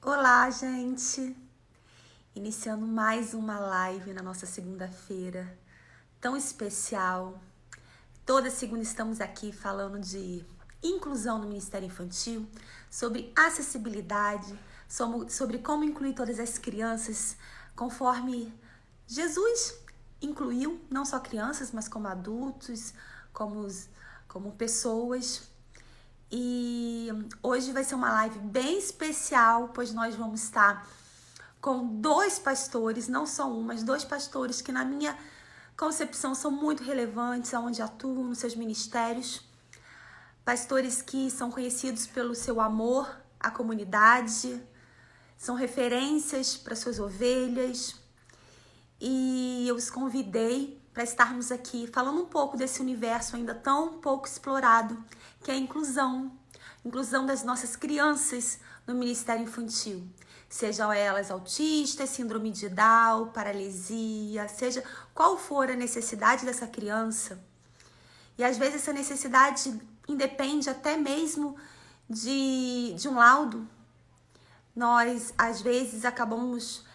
Olá, gente! Iniciando mais uma live na nossa segunda-feira, tão especial. Toda segunda estamos aqui falando de inclusão no Ministério Infantil, sobre acessibilidade, sobre como incluir todas as crianças conforme Jesus incluiu, não só crianças, mas como adultos, como pessoas. E hoje vai ser uma live bem especial, pois nós vamos estar com dois pastores, não só um, mas dois pastores que na minha concepção são muito relevantes aonde atuam nos seus ministérios. Pastores que são conhecidos pelo seu amor à comunidade, são referências para suas ovelhas. E eu os convidei para estarmos aqui falando um pouco desse universo ainda tão pouco explorado, que é a inclusão das nossas crianças no Ministério Infantil. Sejam elas autistas, síndrome de Down, paralisia, seja qual for a necessidade dessa criança. E às vezes essa necessidade independe até mesmo de um laudo. Nós, às vezes, acabamos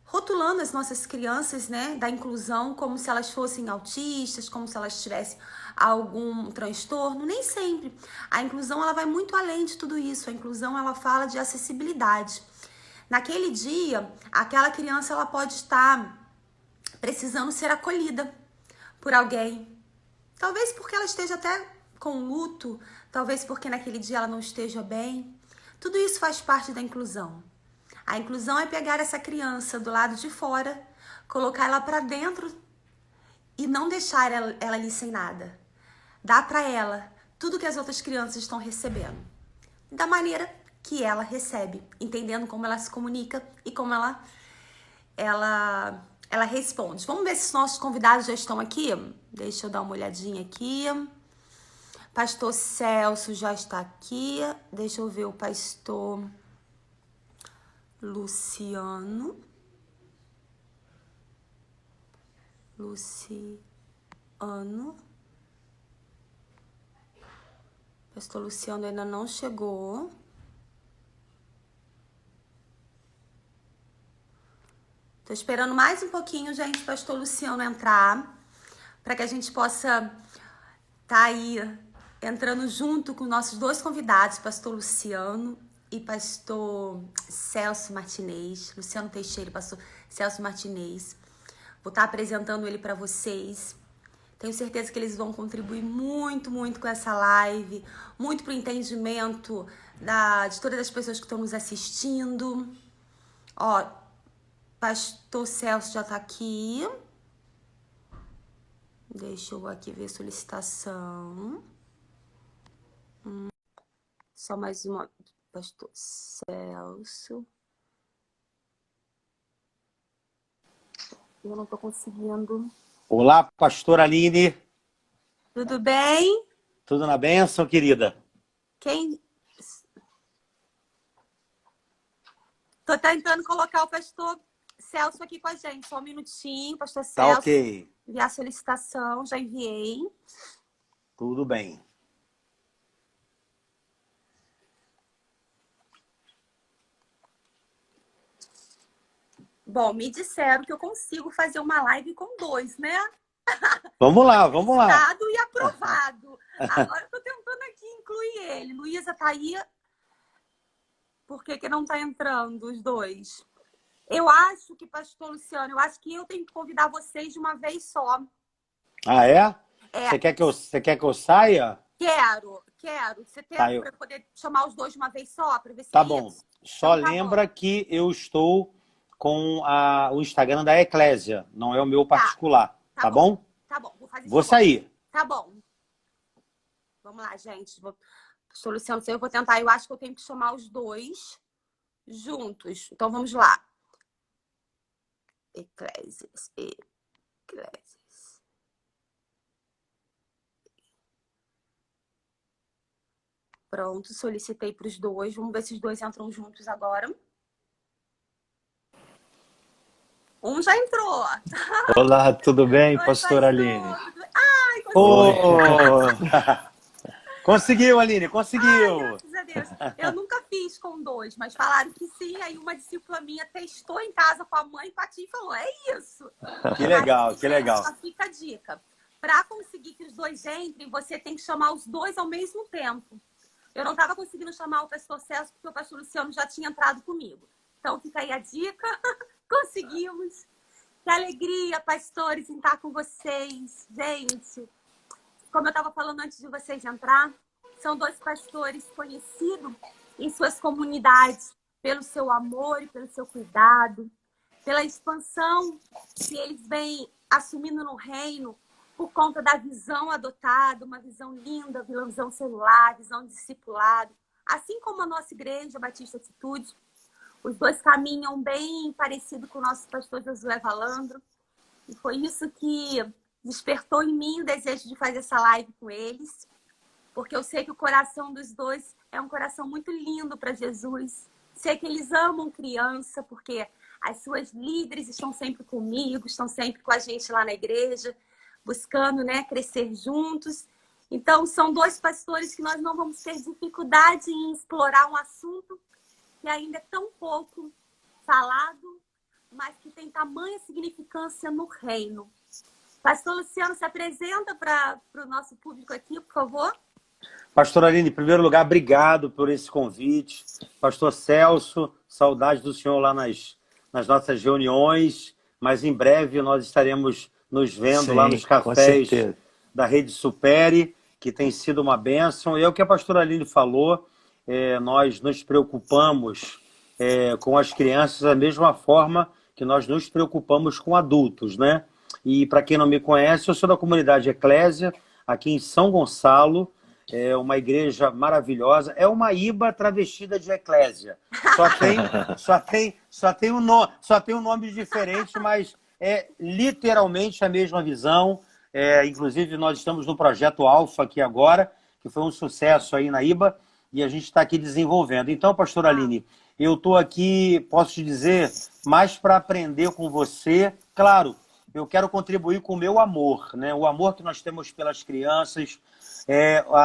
rotulando as nossas crianças, né, da inclusão como se elas fossem autistas, como se elas tivessem algum transtorno. Nem sempre. A inclusão, ela vai muito além de tudo isso. A inclusão, ela fala de acessibilidade. Naquele dia, aquela criança, ela pode estar precisando ser acolhida por alguém. Talvez porque ela esteja até com luto, talvez porque naquele dia ela não esteja bem. Tudo isso faz parte da inclusão. A inclusão é pegar essa criança do lado de fora, colocar ela para dentro e não deixar ela ali sem nada. Dar para ela tudo que as outras crianças estão recebendo. Da maneira que ela recebe, entendendo como ela se comunica e como ela responde. Vamos ver se os nossos convidados já estão aqui? Deixa eu dar uma olhadinha aqui. Pastor Celso já está aqui. Deixa eu ver o pastor Luciano. Pastor Luciano ainda não chegou. Tô esperando mais um pouquinho, gente, pastor Luciano entrar, para que a gente possa tá aí entrando junto com nossos dois convidados, pastor Luciano e pastor Celso Martinez. Luciano Teixeira e pastor Celso Martinez. Vou estar apresentando ele para vocês. Tenho certeza que eles vão contribuir muito, muito com essa live, muito para o entendimento de todas as pessoas que estão nos assistindo. Ó, pastor Celso já tá aqui. Deixa eu aqui ver a solicitação. Só mais uma. Pastor Celso. Eu não tô conseguindo. Olá, pastora Aline. Tudo bem? Tudo na bênção, querida? Tô tentando colocar o pastor Celso aqui com a gente. Só um minutinho, pastor Tá Celso. ok. Enviar a solicitação, já enviei. Tudo bem. Bom, me disseram que eu consigo fazer uma live com dois, né? Vamos lá, vamos lá. Testado e aprovado. Agora eu tô tentando aqui incluir ele. Luísa tá aí. Por que não tá entrando os dois? Eu acho que, pastor Luciano, eu acho que eu tenho que convidar vocês de uma vez só. Ah, é? É. Você quer que eu saia? Quero. Você tem Tá, para poder chamar os dois de uma vez só, para ver se Tá é bom. isso? Só Então, tá lembra bom. que eu estou com o Instagram da Eclésia, não é o meu particular, tá bom? Tá bom, vou fazer isso. Vou sair. Tá bom. Vamos lá, gente. Pastor Luciano, eu vou tentar. Eu acho que eu tenho que chamar os dois juntos. Então, vamos lá. Eclésias. Pronto, solicitei para os dois. Vamos ver se os dois entram juntos agora. Um já entrou. Olá, tudo bem, Oi, pastora pastor. Aline? Ai, Oi. Conseguiu, Aline, Ai, conseguiu. graças a Deus. Eu nunca fiz com dois, mas falaram que sim. Aí uma discípula minha testou em casa com a mãe e com a tia e falou, é isso. Que Mas, legal, que gente, legal. só fica a dica. Para conseguir que os dois entrem, você tem que chamar os dois ao mesmo tempo. Eu não estava conseguindo chamar o pastor Celso porque o pastor Luciano já tinha entrado comigo. Então fica aí a dica. Conseguimos. Que alegria, pastores, em estar com vocês. Gente, como eu estava falando antes de vocês entrar, são dois pastores conhecidos em suas comunidades pelo seu amor e pelo seu cuidado, pela expansão que eles vêm assumindo no reino por conta da visão adotada, uma visão linda, visão celular, visão discipulado. Assim como a nossa igreja, Batista Atitude, os dois caminham bem parecido com o nosso pastor Josué Valandro. E foi isso que despertou em mim o desejo de fazer essa live com eles, porque eu sei que o coração dos dois é um coração muito lindo para Jesus. Sei que eles amam criança, porque as suas líderes estão sempre comigo, estão sempre com a gente lá na igreja, buscando, né, crescer juntos. Então, são dois pastores que nós não vamos ter dificuldade em explorar um assunto que ainda é tão pouco falado, mas que tem tamanha significância no reino. Pastor Luciano, se apresenta para o nosso público aqui, por favor. Pastor Aline, em primeiro lugar, obrigado por esse convite. Pastor Celso, saudade do senhor lá nas nossas reuniões, mas em breve nós estaremos nos vendo lá nos cafés da Rede Supere, que tem sido uma bênção. E é o que a pastora Aline falou, nós nos preocupamos com as crianças da mesma forma que nós nos preocupamos com adultos, né? E para quem não me conhece, eu sou da comunidade Eclésia, aqui em São Gonçalo. É uma igreja maravilhosa. É uma IBA travestida de Eclésia. Só tem um nome diferente, mas é literalmente a mesma visão. Inclusive, nós estamos no projeto Alfa aqui agora, que foi um sucesso aí na IBA, e a gente está aqui desenvolvendo. Então, pastora Aline, eu estou aqui, posso te dizer, mais para aprender com você. Claro, eu quero contribuir com o meu amor, né? O amor que nós temos pelas crianças.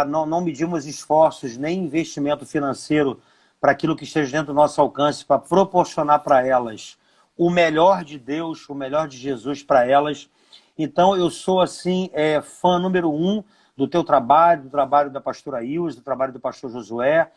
Não medimos esforços nem investimento financeiro para aquilo que esteja dentro do nosso alcance, para proporcionar para elas o melhor de Deus, o melhor de Jesus para elas. Então, eu sou, assim, fã número 1 do teu trabalho, do trabalho da pastora Ilse, do trabalho do pastor Josué,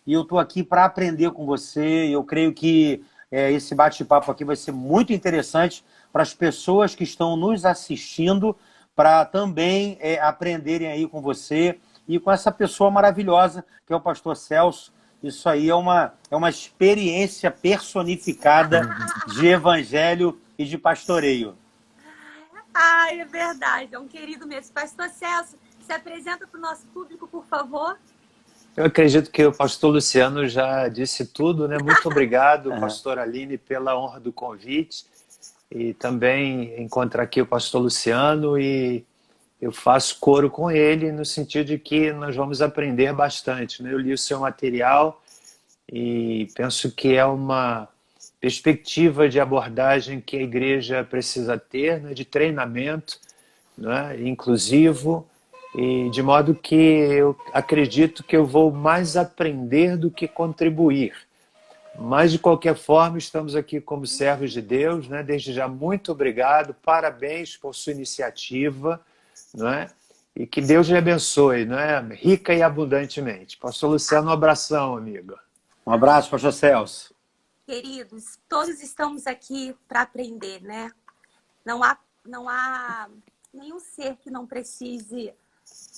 e eu estou aqui para aprender com você. Eu creio que esse bate-papo aqui vai ser muito interessante para as pessoas que estão nos assistindo, para também aprenderem aí com você e com essa pessoa maravilhosa que é o pastor Celso. Isso aí é uma experiência personificada de evangelho e de pastoreio. Ai, é verdade, é um querido mesmo. Pastor Celso, se apresenta para o nosso público, por favor. Eu acredito que o pastor Luciano já disse tudo, né? Muito obrigado, pastor Aline, pela honra do convite. E também encontrar aqui o pastor Luciano, e eu faço coro com ele no sentido de que nós vamos aprender bastante, né? Eu li o seu material e penso que é uma perspectiva de abordagem que a igreja precisa ter, né? De treinamento, né? Inclusivo, e de modo que eu acredito que eu vou mais aprender do que contribuir. Mas, de qualquer forma, estamos aqui como servos de Deus, né? Desde já, muito obrigado, parabéns por sua iniciativa, não é? E que Deus lhe abençoe, não é? Rica e abundantemente. Pastor Luciano, um abração, amigo. Um abraço, pastor Celso. Queridos, todos estamos aqui para aprender, né? Não há nenhum ser que não precise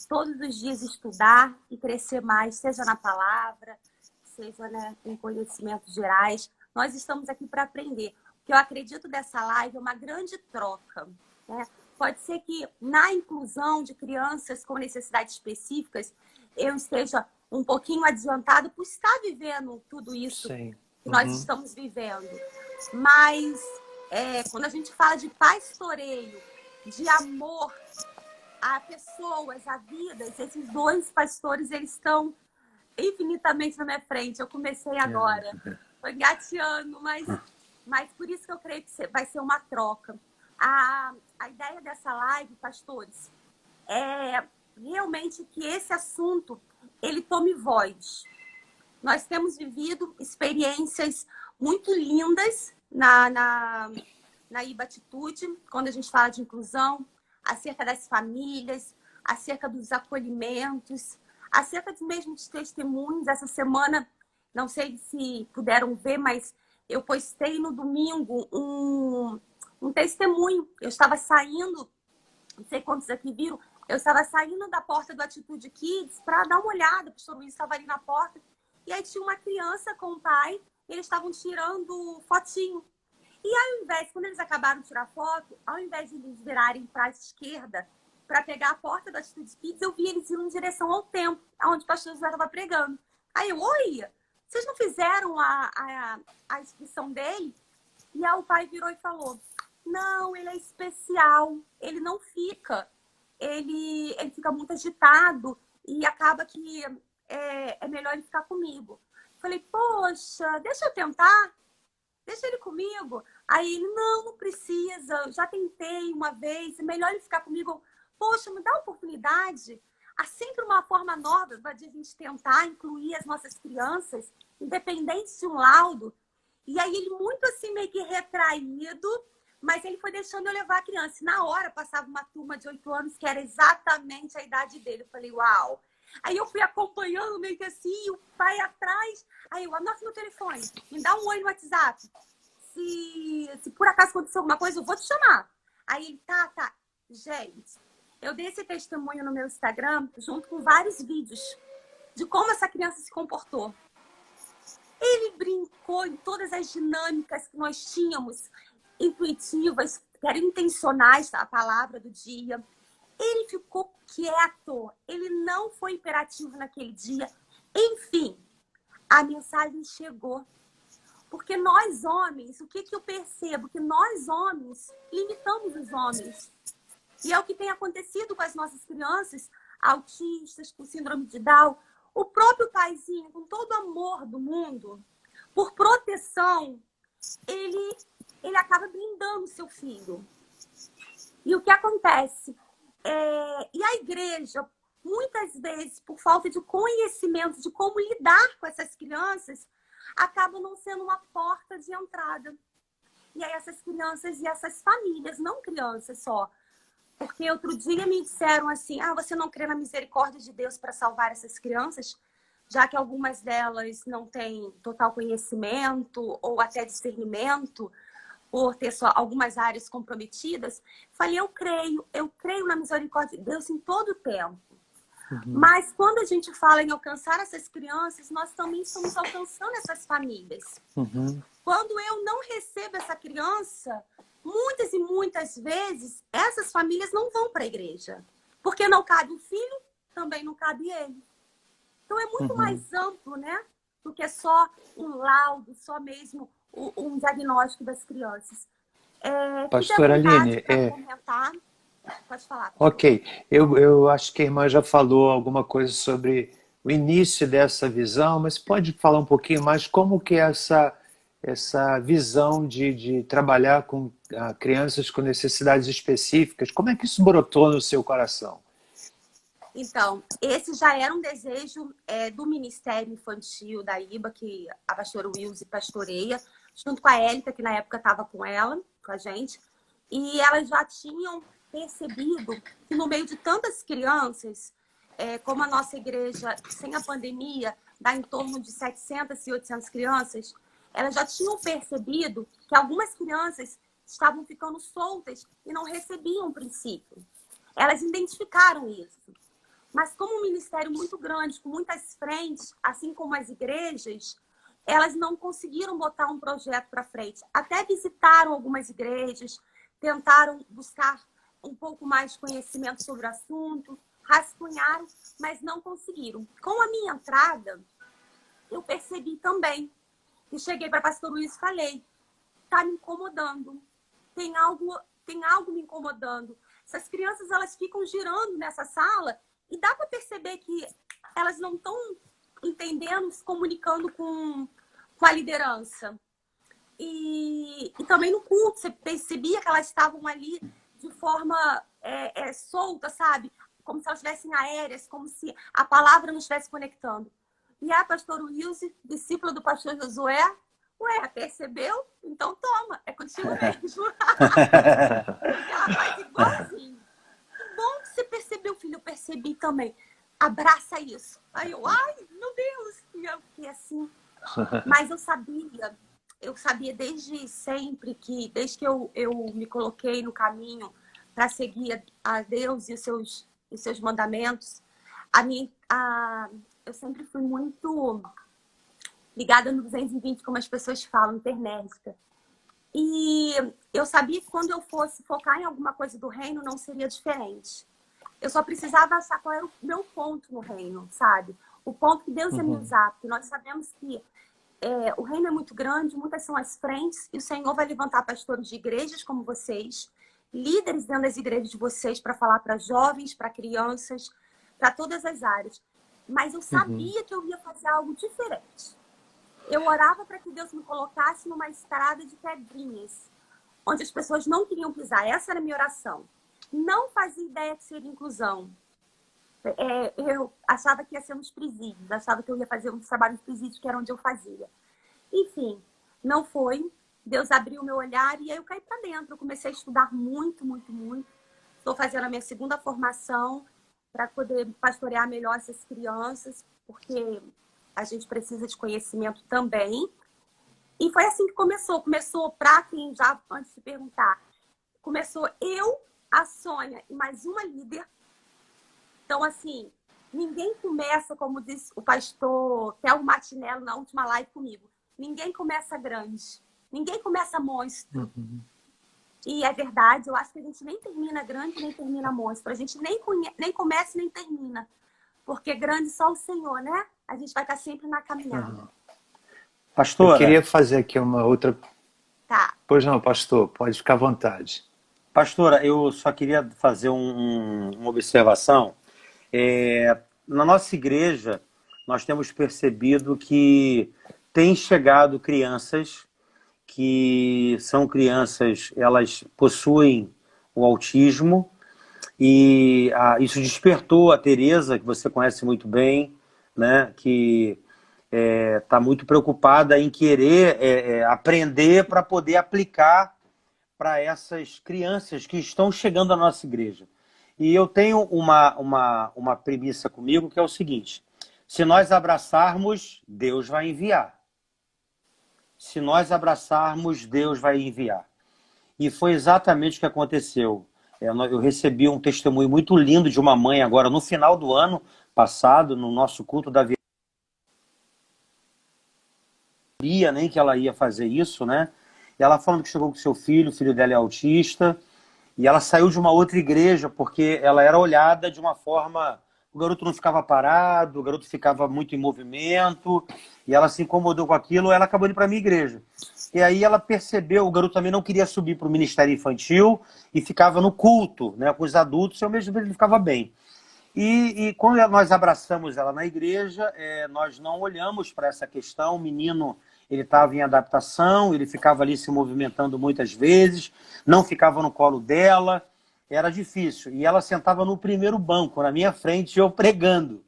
todos os dias estudar e crescer mais, seja na palavra, seja, né, em conhecimentos gerais. Nós estamos aqui para aprender. O que eu acredito dessa live é uma grande troca, né? Pode ser que na inclusão de crianças com necessidades específicas eu esteja um pouquinho adiantado por estar vivendo tudo isso que nós estamos vivendo. Mas quando a gente fala de pastoreio, de amor a pessoas, a vidas, esses dois pastores, eles estão infinitamente na minha frente. Eu comecei agora, tô engateando, mas por isso que eu creio que vai ser uma troca. A ideia dessa live, pastores, é realmente que esse assunto ele tome voz. Nós temos vivido experiências muito lindas na IBA Atitude, quando a gente fala de inclusão, acerca das famílias, acerca dos acolhimentos, acerca mesmo de testemunhos. Essa semana, não sei se puderam ver, mas eu postei no domingo um testemunho. Eu estava saindo, não sei quantos aqui viram, eu estava saindo da porta do Atitude Kids para dar uma olhada, o pastor Luiz estava ali na porta, e aí tinha uma criança com o pai, e eles estavam tirando fotinho. E ao invés, quando eles acabaram de tirar foto, ao invés de eles virarem para a esquerda para pegar a porta da Atitude Kids, eu vi eles indo em direção ao templo, onde o pastor José estava pregando. Aí eu, oi, vocês não fizeram a inscrição dele? E aí o pai virou e falou, não, ele é especial, ele não fica, ele fica muito agitado e acaba que é melhor ele ficar comigo. Falei, poxa, deixa eu tentar, deixa ele comigo. Aí ele, não precisa, eu já tentei uma vez, é melhor ele ficar comigo. Poxa, me dá uma oportunidade. Há sempre uma forma nova de a gente tentar incluir as nossas crianças, independente de um laudo. E aí ele muito assim, meio que retraído, mas ele foi deixando eu levar a criança. E na hora passava uma turma de 8 anos, que era exatamente a idade dele. Eu falei, uau! Aí eu fui acompanhando meio que assim, o pai atrás. Aí eu, anota meu telefone, me dá um oi no WhatsApp. Se por acaso acontecer alguma coisa, eu vou te chamar. Aí ele, tá. Gente, eu dei esse testemunho no meu Instagram, junto com vários vídeos, de como essa criança se comportou. Ele brincou em todas as dinâmicas que nós tínhamos, intuitivas, que eram intencionais, a palavra do dia. Ele ficou quieto, ele não foi imperativo naquele dia. Enfim, a mensagem chegou. Porque nós, homens, o que eu percebo? Que nós, homens, limitamos os homens. E é o que tem acontecido com as nossas crianças, autistas, com síndrome de Down. O próprio paizinho, com todo o amor do mundo, por proteção, ele acaba blindando o seu filho. E o que acontece? E a igreja, muitas vezes, por falta de conhecimento de como lidar com essas crianças, acaba não sendo uma porta de entrada. E aí essas crianças e essas famílias, não crianças só, porque outro dia me disseram assim, você não crê na misericórdia de Deus para salvar essas crianças? Já que algumas delas não têm total conhecimento ou até discernimento, por ter só algumas áreas comprometidas. Falei, eu creio na misericórdia de Deus em todo o tempo. Uhum. Mas quando a gente fala em alcançar essas crianças, nós também estamos alcançando essas famílias. Uhum. Quando eu não recebo essa criança, muitas e muitas vezes, essas famílias não vão para a igreja. Porque não cabe o filho, também não cabe ele. Então é muito mais amplo, né? Do que só um laudo, só mesmo um diagnóstico das crianças. Pastora Aline, comentar. Pode falar. Ok, eu acho que a irmã já falou alguma coisa sobre o início dessa visão, mas pode falar um pouquinho mais como que é essa visão de trabalhar com crianças com necessidades específicas, como é que isso brotou no seu coração? Então, esse já era um desejo do Ministério Infantil da IBA, que a pastora Wilze pastoreia, junto com a Élita, que na época estava com ela, com a gente, e elas já tinham percebido que no meio de tantas crianças, como a nossa igreja, sem a pandemia, dá em torno de 700 e 800 crianças, elas já tinham percebido que algumas crianças estavam ficando soltas e não recebiam o princípio. Elas identificaram isso. Mas como um ministério muito grande, com muitas frentes, assim como as igrejas, elas não conseguiram botar um projeto para frente. Até visitaram algumas igrejas, tentaram buscar um pouco mais de conhecimento sobre o assunto, rascunharam, mas não conseguiram. Com a minha entrada, eu percebi também. E cheguei para o pastor Luiz e falei, está me incomodando. Tem algo me incomodando. Essas crianças, elas ficam girando nessa sala e dá para perceber que elas não estão entendendo, se comunicando com a liderança. E também no culto, você percebia que elas estavam ali de forma solta, sabe? como se elas estivessem aéreas, como se a palavra não estivesse conectando. E a pastora Wilson, discípula do pastor Josué, ué, percebeu? Então toma, é contigo mesmo. Porque ela faz igualzinho. Que bom que você percebeu, filho, eu percebi também. Abraça isso. Aí eu, ai, meu Deus. E eu fiquei assim. Mas eu sabia desde sempre desde que eu me coloquei no caminho para seguir a Deus e os seus mandamentos, eu sempre fui muito ligada no 220, como as pessoas falam, internética. E eu sabia que quando eu fosse focar em alguma coisa do reino, não seria diferente. Eu só precisava achar qual era o meu ponto no reino, sabe? O ponto que Deus ia me usar. Porque nós sabemos que o reino é muito grande, muitas são as frentes, e o Senhor vai levantar pastores de igrejas como vocês, líderes dentro das igrejas de vocês, para falar para jovens, para crianças, para todas as áreas. Mas eu sabia que eu ia fazer algo diferente. Eu orava para que Deus me colocasse numa estrada de pedrinhas, onde as pessoas não queriam pisar. Essa era a minha oração. Não fazia ideia que seria inclusão. Eu achava que ia ser nos presídios, achava que eu ia fazer um trabalho nos presídios, que era onde eu fazia. Enfim, não foi. Deus abriu o meu olhar e aí eu caí para dentro. Eu comecei a estudar muito, muito, muito. Estou fazendo a minha segunda formação para poder pastorear melhor essas crianças, porque a gente precisa de conhecimento também. E foi assim que começou. Começou, para quem já, antes de perguntar, começou eu, a Sônia e mais uma líder. Então, assim, ninguém começa, como disse o pastor Théo Martinello na última live comigo, ninguém começa grande, ninguém começa monstro. E é verdade, eu acho que a gente nem termina grande, nem termina monstro. A gente nem começa nem termina. Porque grande só o Senhor, né? A gente vai estar sempre na caminhada. Pastora. Eu queria fazer aqui uma outra... Tá. Pois não, pastor, pode ficar à vontade. Pastora, eu só queria fazer uma observação. Na nossa igreja, nós temos percebido que tem chegado crianças que são crianças, elas possuem o autismo e isso despertou a Tereza, que você conhece muito bem, né, que está muito preocupada em querer aprender para poder aplicar para essas crianças que estão chegando à nossa igreja. E eu tenho uma premissa comigo que é o seguinte: se nós abraçarmos, Deus vai enviar. Se nós abraçarmos, Deus vai enviar. E foi exatamente o que aconteceu. Eu recebi um testemunho muito lindo de uma mãe agora, no final do ano passado, no nosso culto da Virgem. Não sabia nem que ela ia fazer isso, né? E ela falando que chegou com seu filho, o filho dela é autista, e ela saiu de uma outra igreja porque ela era olhada de uma forma... O garoto não ficava parado, o garoto ficava muito em movimento, e ela se incomodou com aquilo, ela acabou indo para a minha igreja. E aí ela percebeu, o garoto também não queria subir para o Ministério Infantil, e ficava no culto, né, com os adultos, e ao mesmo tempo ele ficava bem. E quando nós abraçamos ela na igreja, nós não olhamos para essa questão. O menino, ele estava em adaptação, ele ficava ali se movimentando muitas vezes, não ficava no colo dela, era difícil. E ela sentava no primeiro banco, na minha frente, eu pregando.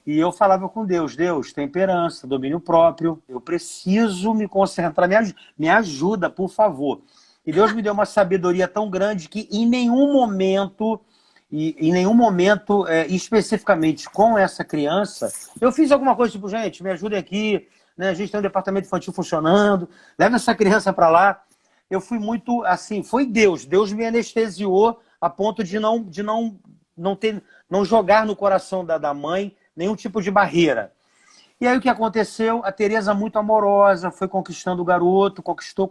E eu falava com Deus: Deus, temperança, domínio próprio, eu preciso me concentrar, me ajuda, por favor. E Deus me deu uma sabedoria tão grande que em nenhum momento... especificamente com essa criança, eu fiz alguma coisa tipo, gente, me ajudem aqui, né? A gente tem um departamento infantil funcionando, leva essa criança para lá. Eu fui muito assim, foi Deus me anestesiou a ponto de não jogar no coração da mãe nenhum tipo de barreira. E aí o que aconteceu? A Tereza, muito amorosa, foi conquistando o garoto, conquistou.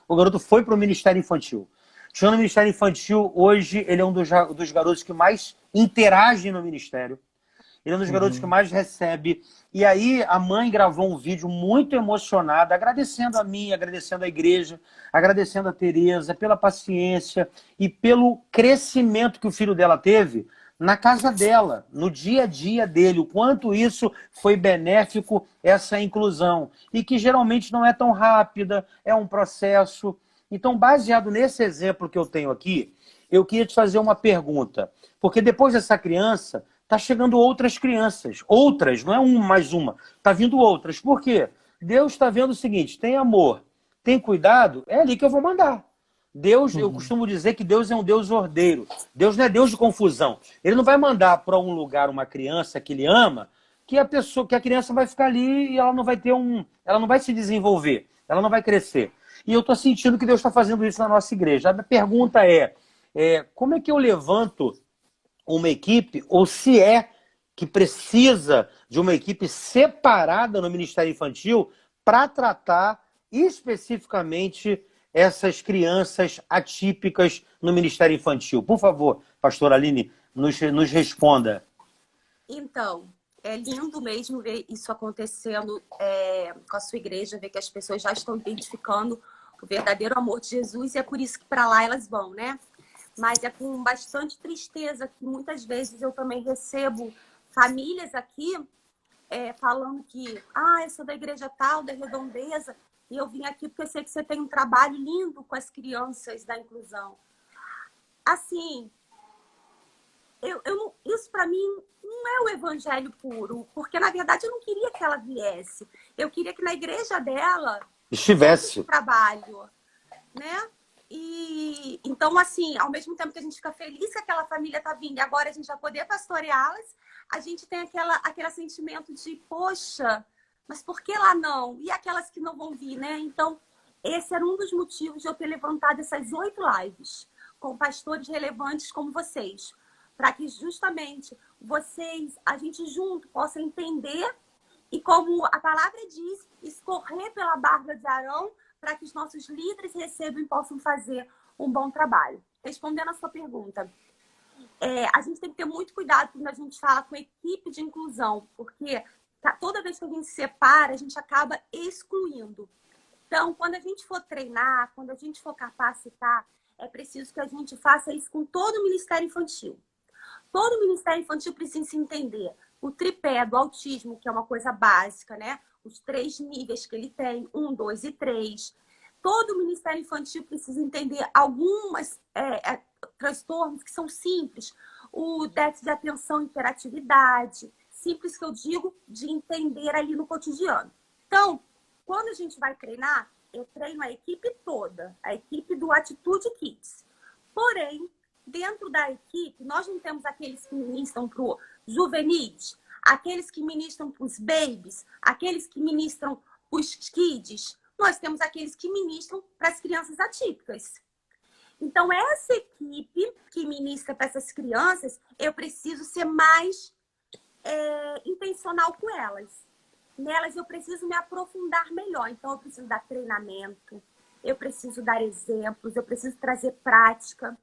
O garoto foi para o Ministério Infantil. Chegando no Ministério Infantil, hoje ele é um dos garotos que mais interage no Ministério. Ele é um dos garotos que mais recebe. E aí a mãe gravou um vídeo muito emocionada, agradecendo a mim, agradecendo a igreja, agradecendo a Tereza pela paciência e pelo crescimento que o filho dela teve na casa dela, no dia a dia dele, o quanto isso foi benéfico, essa inclusão. E que geralmente não é tão rápida, é um processo. Então, baseado nesse exemplo que eu tenho aqui, eu queria te fazer uma pergunta. Porque depois dessa criança, está chegando outras crianças. Outras, não é uma mais uma. Está vindo outras. Por quê? Deus está vendo o seguinte, tem amor, tem cuidado, é ali que eu vou mandar. Deus, eu costumo dizer que Deus é um Deus ordeiro. Deus não é Deus de confusão. Ele não vai mandar para um lugar uma criança que ele ama, que a criança vai ficar ali e ela não vai ela não vai se desenvolver, ela não vai crescer. E eu estou sentindo que Deus está fazendo isso na nossa igreja. A minha pergunta como é que eu levanto uma equipe, ou se é que precisa de uma equipe separada no Ministério Infantil para tratar especificamente essas crianças atípicas no Ministério Infantil? Por favor, pastora Aline, nos responda. Então, é lindo mesmo ver isso acontecendo com a sua igreja, ver que as pessoas já estão identificando o verdadeiro amor de Jesus, e é por isso que para lá elas vão, né? Mas é com bastante tristeza que muitas vezes eu também recebo famílias aqui falando que eu sou da igreja tal, da Redondeza, e eu vim aqui porque eu sei que você tem um trabalho lindo com as crianças da inclusão. Assim, isso para mim não é o evangelho puro, porque na verdade eu não queria que ela viesse. Eu queria que na igreja dela estivesse trabalho, né? E então, assim, ao mesmo tempo que a gente fica feliz que aquela família está vindo e agora a gente vai poder pastoreá-las, a gente tem aquele sentimento de, poxa, mas por que lá não? E aquelas que não vão vir, né? Então, esse era um dos motivos de eu ter levantado essas 8 lives com pastores relevantes como vocês, para que justamente vocês, a gente junto, possa entender e, como a palavra diz, escorrer pela barba de Arão, para que os nossos líderes recebam e possam fazer um bom trabalho. Respondendo a sua pergunta, a gente tem que ter muito cuidado quando a gente fala com equipe de inclusão, porque toda vez que a gente separa, a gente acaba excluindo. Então, quando a gente for treinar, quando a gente for capacitar, é preciso que a gente faça isso com todo o Ministério Infantil. Todo o Ministério Infantil precisa se entender o tripé do autismo, que é uma coisa básica, né? Os 3 níveis que ele tem, 1, 2 e 3. Todo o Ministério Infantil precisa entender algumas transtornos que são simples. O déficit de atenção e hiperatividade. Simples que eu digo de entender ali no cotidiano. Então, quando a gente vai treinar, eu treino a equipe toda. A equipe do Atitude Kids. Porém, dentro da equipe, nós não temos aqueles que ministram para os juvenis, aqueles que ministram para os babies, aqueles que ministram para os kids. Nós temos aqueles que ministram para as crianças atípicas. Então, essa equipe que ministra para essas crianças, eu preciso ser mais intencional com elas. Nelas, eu preciso me aprofundar melhor. Então, eu preciso dar treinamento, eu preciso dar exemplos, eu preciso trazer prática.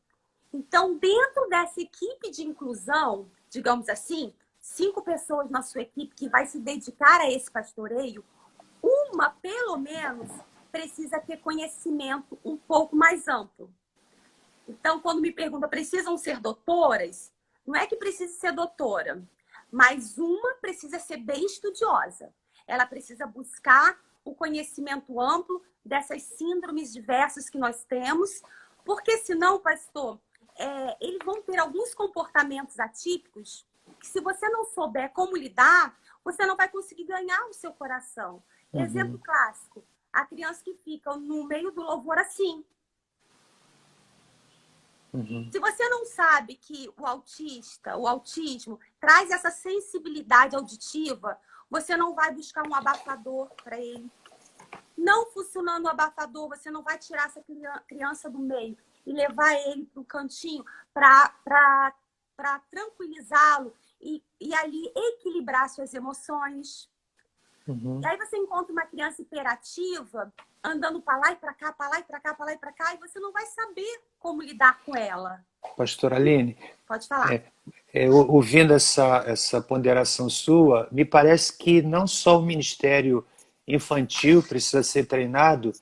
Então, dentro dessa equipe de inclusão, digamos assim, 5 pessoas na sua equipe que vai se dedicar a esse pastoreio, uma, pelo menos, precisa ter conhecimento um pouco mais amplo. Então, quando me perguntam, precisam ser doutoras? Não é que precise ser doutora, mas uma precisa ser bem estudiosa. Ela precisa buscar o conhecimento amplo dessas síndromes diversas que nós temos, porque senão, pastor, eles vão ter alguns comportamentos atípicos que, se você não souber como lidar, você não vai conseguir ganhar o seu coração. Exemplo clássico, a criança que fica no meio do louvor assim. Se você não sabe que o autismo, traz essa sensibilidade auditiva, você não vai buscar um abafador para ele. Não funcionando o abafador, você não vai tirar essa criança do meio e levar ele para o cantinho para tranquilizá-lo e ali equilibrar suas emoções. E aí você encontra uma criança hiperativa andando para lá e para cá, para lá e para cá, para lá e para cá, e você não vai saber como lidar com ela. Pastora Aline, pode falar. Ouvindo essa ponderação sua, me parece que não só o Ministério Infantil precisa ser treinado,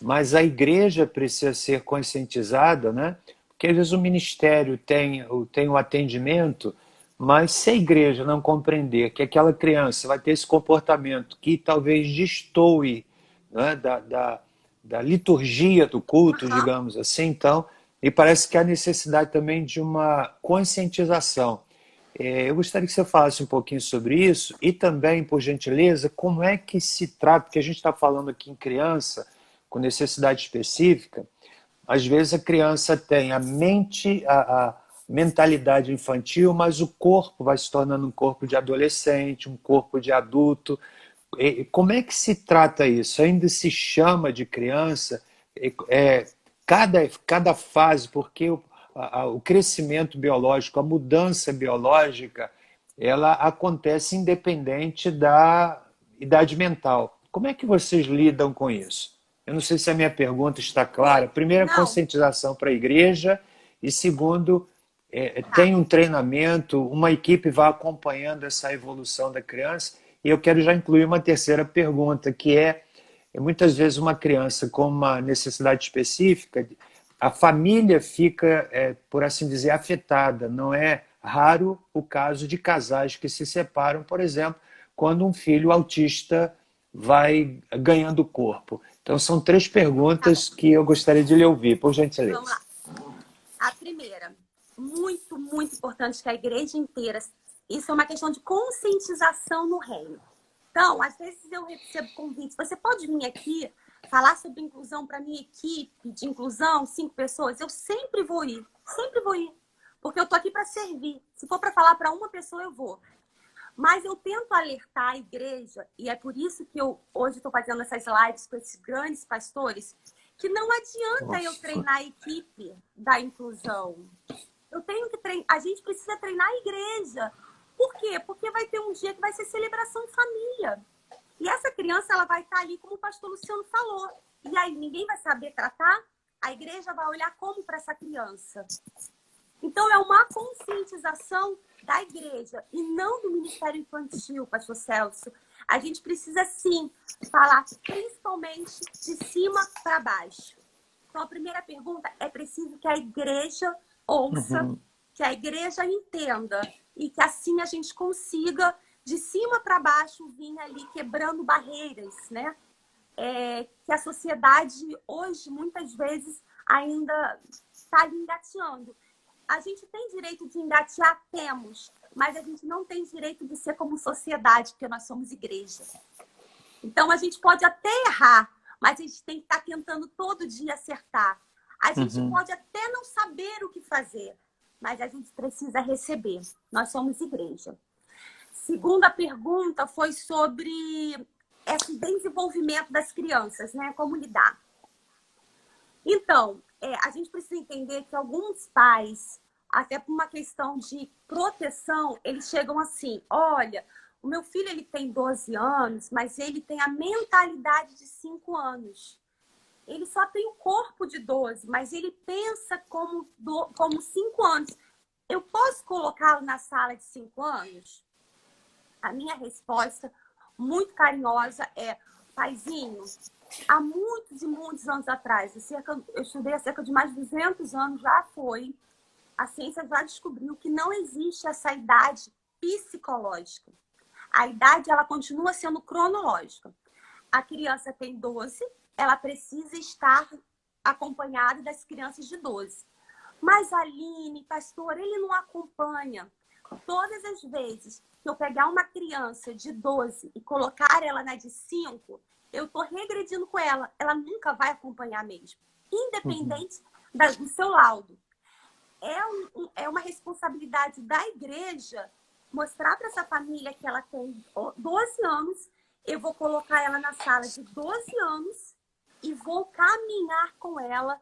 mas a igreja precisa ser conscientizada, né? Porque às vezes o ministério tem o atendimento, mas se a igreja não compreender que aquela criança vai ter esse comportamento que talvez destoe, né, da liturgia do culto, digamos assim, então e parece que há necessidade também de uma conscientização. Eu gostaria que você falasse um pouquinho sobre isso e também, por gentileza, como é que se trata, porque a gente está falando aqui em criança com necessidade específica, às vezes a criança tem a mente, a mentalidade infantil, mas o corpo vai se tornando um corpo de adolescente, um corpo de adulto. Como é que se trata isso? Ainda se chama de criança? Cada fase, porque o crescimento biológico, a mudança biológica, ela acontece independente da idade mental. Como é que vocês lidam com isso? Eu não sei se a minha pergunta está clara. Primeiro, a Não, conscientização para a igreja e segundo, tá. tem um treinamento, uma equipe vai acompanhando essa evolução da criança. E eu quero já incluir uma terceira pergunta, que muitas vezes uma criança com uma necessidade específica, a família fica, por assim dizer, afetada. Não é raro o caso de casais que se separam, por exemplo, quando um filho autista vai ganhando corpo. Então, são três Tá bom, perguntas que eu gostaria de lhe ouvir, por vamos gentileza. lá. A primeira, muito, muito importante que a igreja inteira, isso é uma questão de conscientização no reino. Então, às vezes eu recebo convites, você pode vir aqui falar sobre inclusão para minha equipe de inclusão, 5 pessoas? Eu sempre vou ir, porque eu tô aqui para servir. Se for para falar para uma pessoa, eu vou. Mas eu tento alertar a igreja, e é por isso que eu hoje estou fazendo essas lives com esses grandes pastores, que não adianta eu Nossa. treinar a equipe da inclusão. Eu tenho que treinar, a gente precisa treinar a igreja. Por quê? Porque vai ter um dia que vai ser celebração família. E essa criança, ela vai estar ali, como o pastor Luciano falou. E aí ninguém vai saber tratar, a igreja vai olhar como para essa criança. Então, é uma conscientização da igreja e não do Ministério Infantil, pastor Celso. A gente precisa, sim, falar principalmente de cima para baixo. Então, a primeira pergunta é preciso que a igreja ouça, que a igreja entenda e que assim a gente consiga, de cima para baixo, vir ali quebrando barreiras, né? Que a sociedade hoje, muitas vezes, ainda está ali engateando. A gente tem direito de engatear? Temos, mas a gente não tem direito de ser como sociedade, porque nós somos igreja. Então, a gente pode até errar, mas a gente tem que estar tentando todo dia acertar. A gente pode até não saber o que fazer, mas a gente precisa receber. Nós somos igreja. Segunda pergunta foi sobre esse desenvolvimento das crianças, né? Como lidar. Então, a gente precisa entender que alguns pais, até por uma questão de proteção, eles chegam assim, olha, o meu filho ele tem 12 anos, mas ele tem a mentalidade de 5 anos. Ele só tem o corpo de 12, mas ele pensa como 5 anos. Eu posso colocá-lo na sala de 5 anos? A minha resposta, muito carinhosa, é, paizinho, há muitos e muitos anos atrás, eu estudei há cerca de mais de 200 anos, a ciência já descobriu que não existe essa idade psicológica. A idade, ela continua sendo cronológica. A criança tem 12, ela precisa estar acompanhada das crianças de 12. Mas Aline, pastor, ele não acompanha. Todas as vezes que eu pegar uma criança de 12 e colocar ela na de 5, eu estou regredindo com ela. Ela nunca vai acompanhar mesmo. Independente do seu laudo. É uma responsabilidade da igreja mostrar para essa família que ela tem 12 anos, eu vou colocar ela na sala de 12 anos e vou caminhar com ela,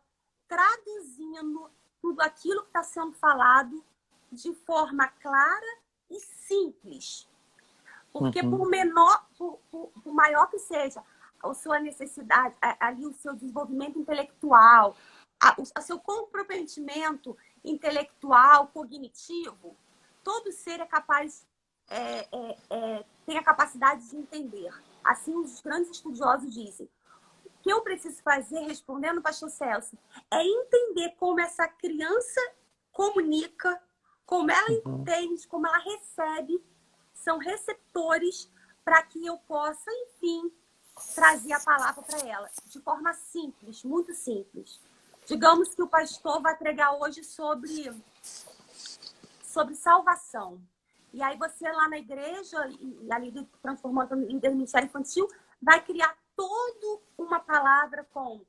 traduzindo tudo aquilo que está sendo falado de forma clara e simples. Porque por maior que seja a sua necessidade, ali o seu desenvolvimento intelectual, o seu comprometimento intelectual, cognitivo, todo ser é capaz, tem a capacidade de entender. Assim, os grandes estudiosos dizem. O que eu preciso fazer, respondendo, pastor Celso, é entender como essa criança comunica, como ela entende, como ela recebe, são receptores para que eu possa, enfim, trazer a palavra para ela, de forma simples, muito simples. Digamos que o pastor vai pregar hoje sobre salvação. E aí você lá na igreja, e ali transformando em líder do Ministério Infantil, vai criar toda uma palavra com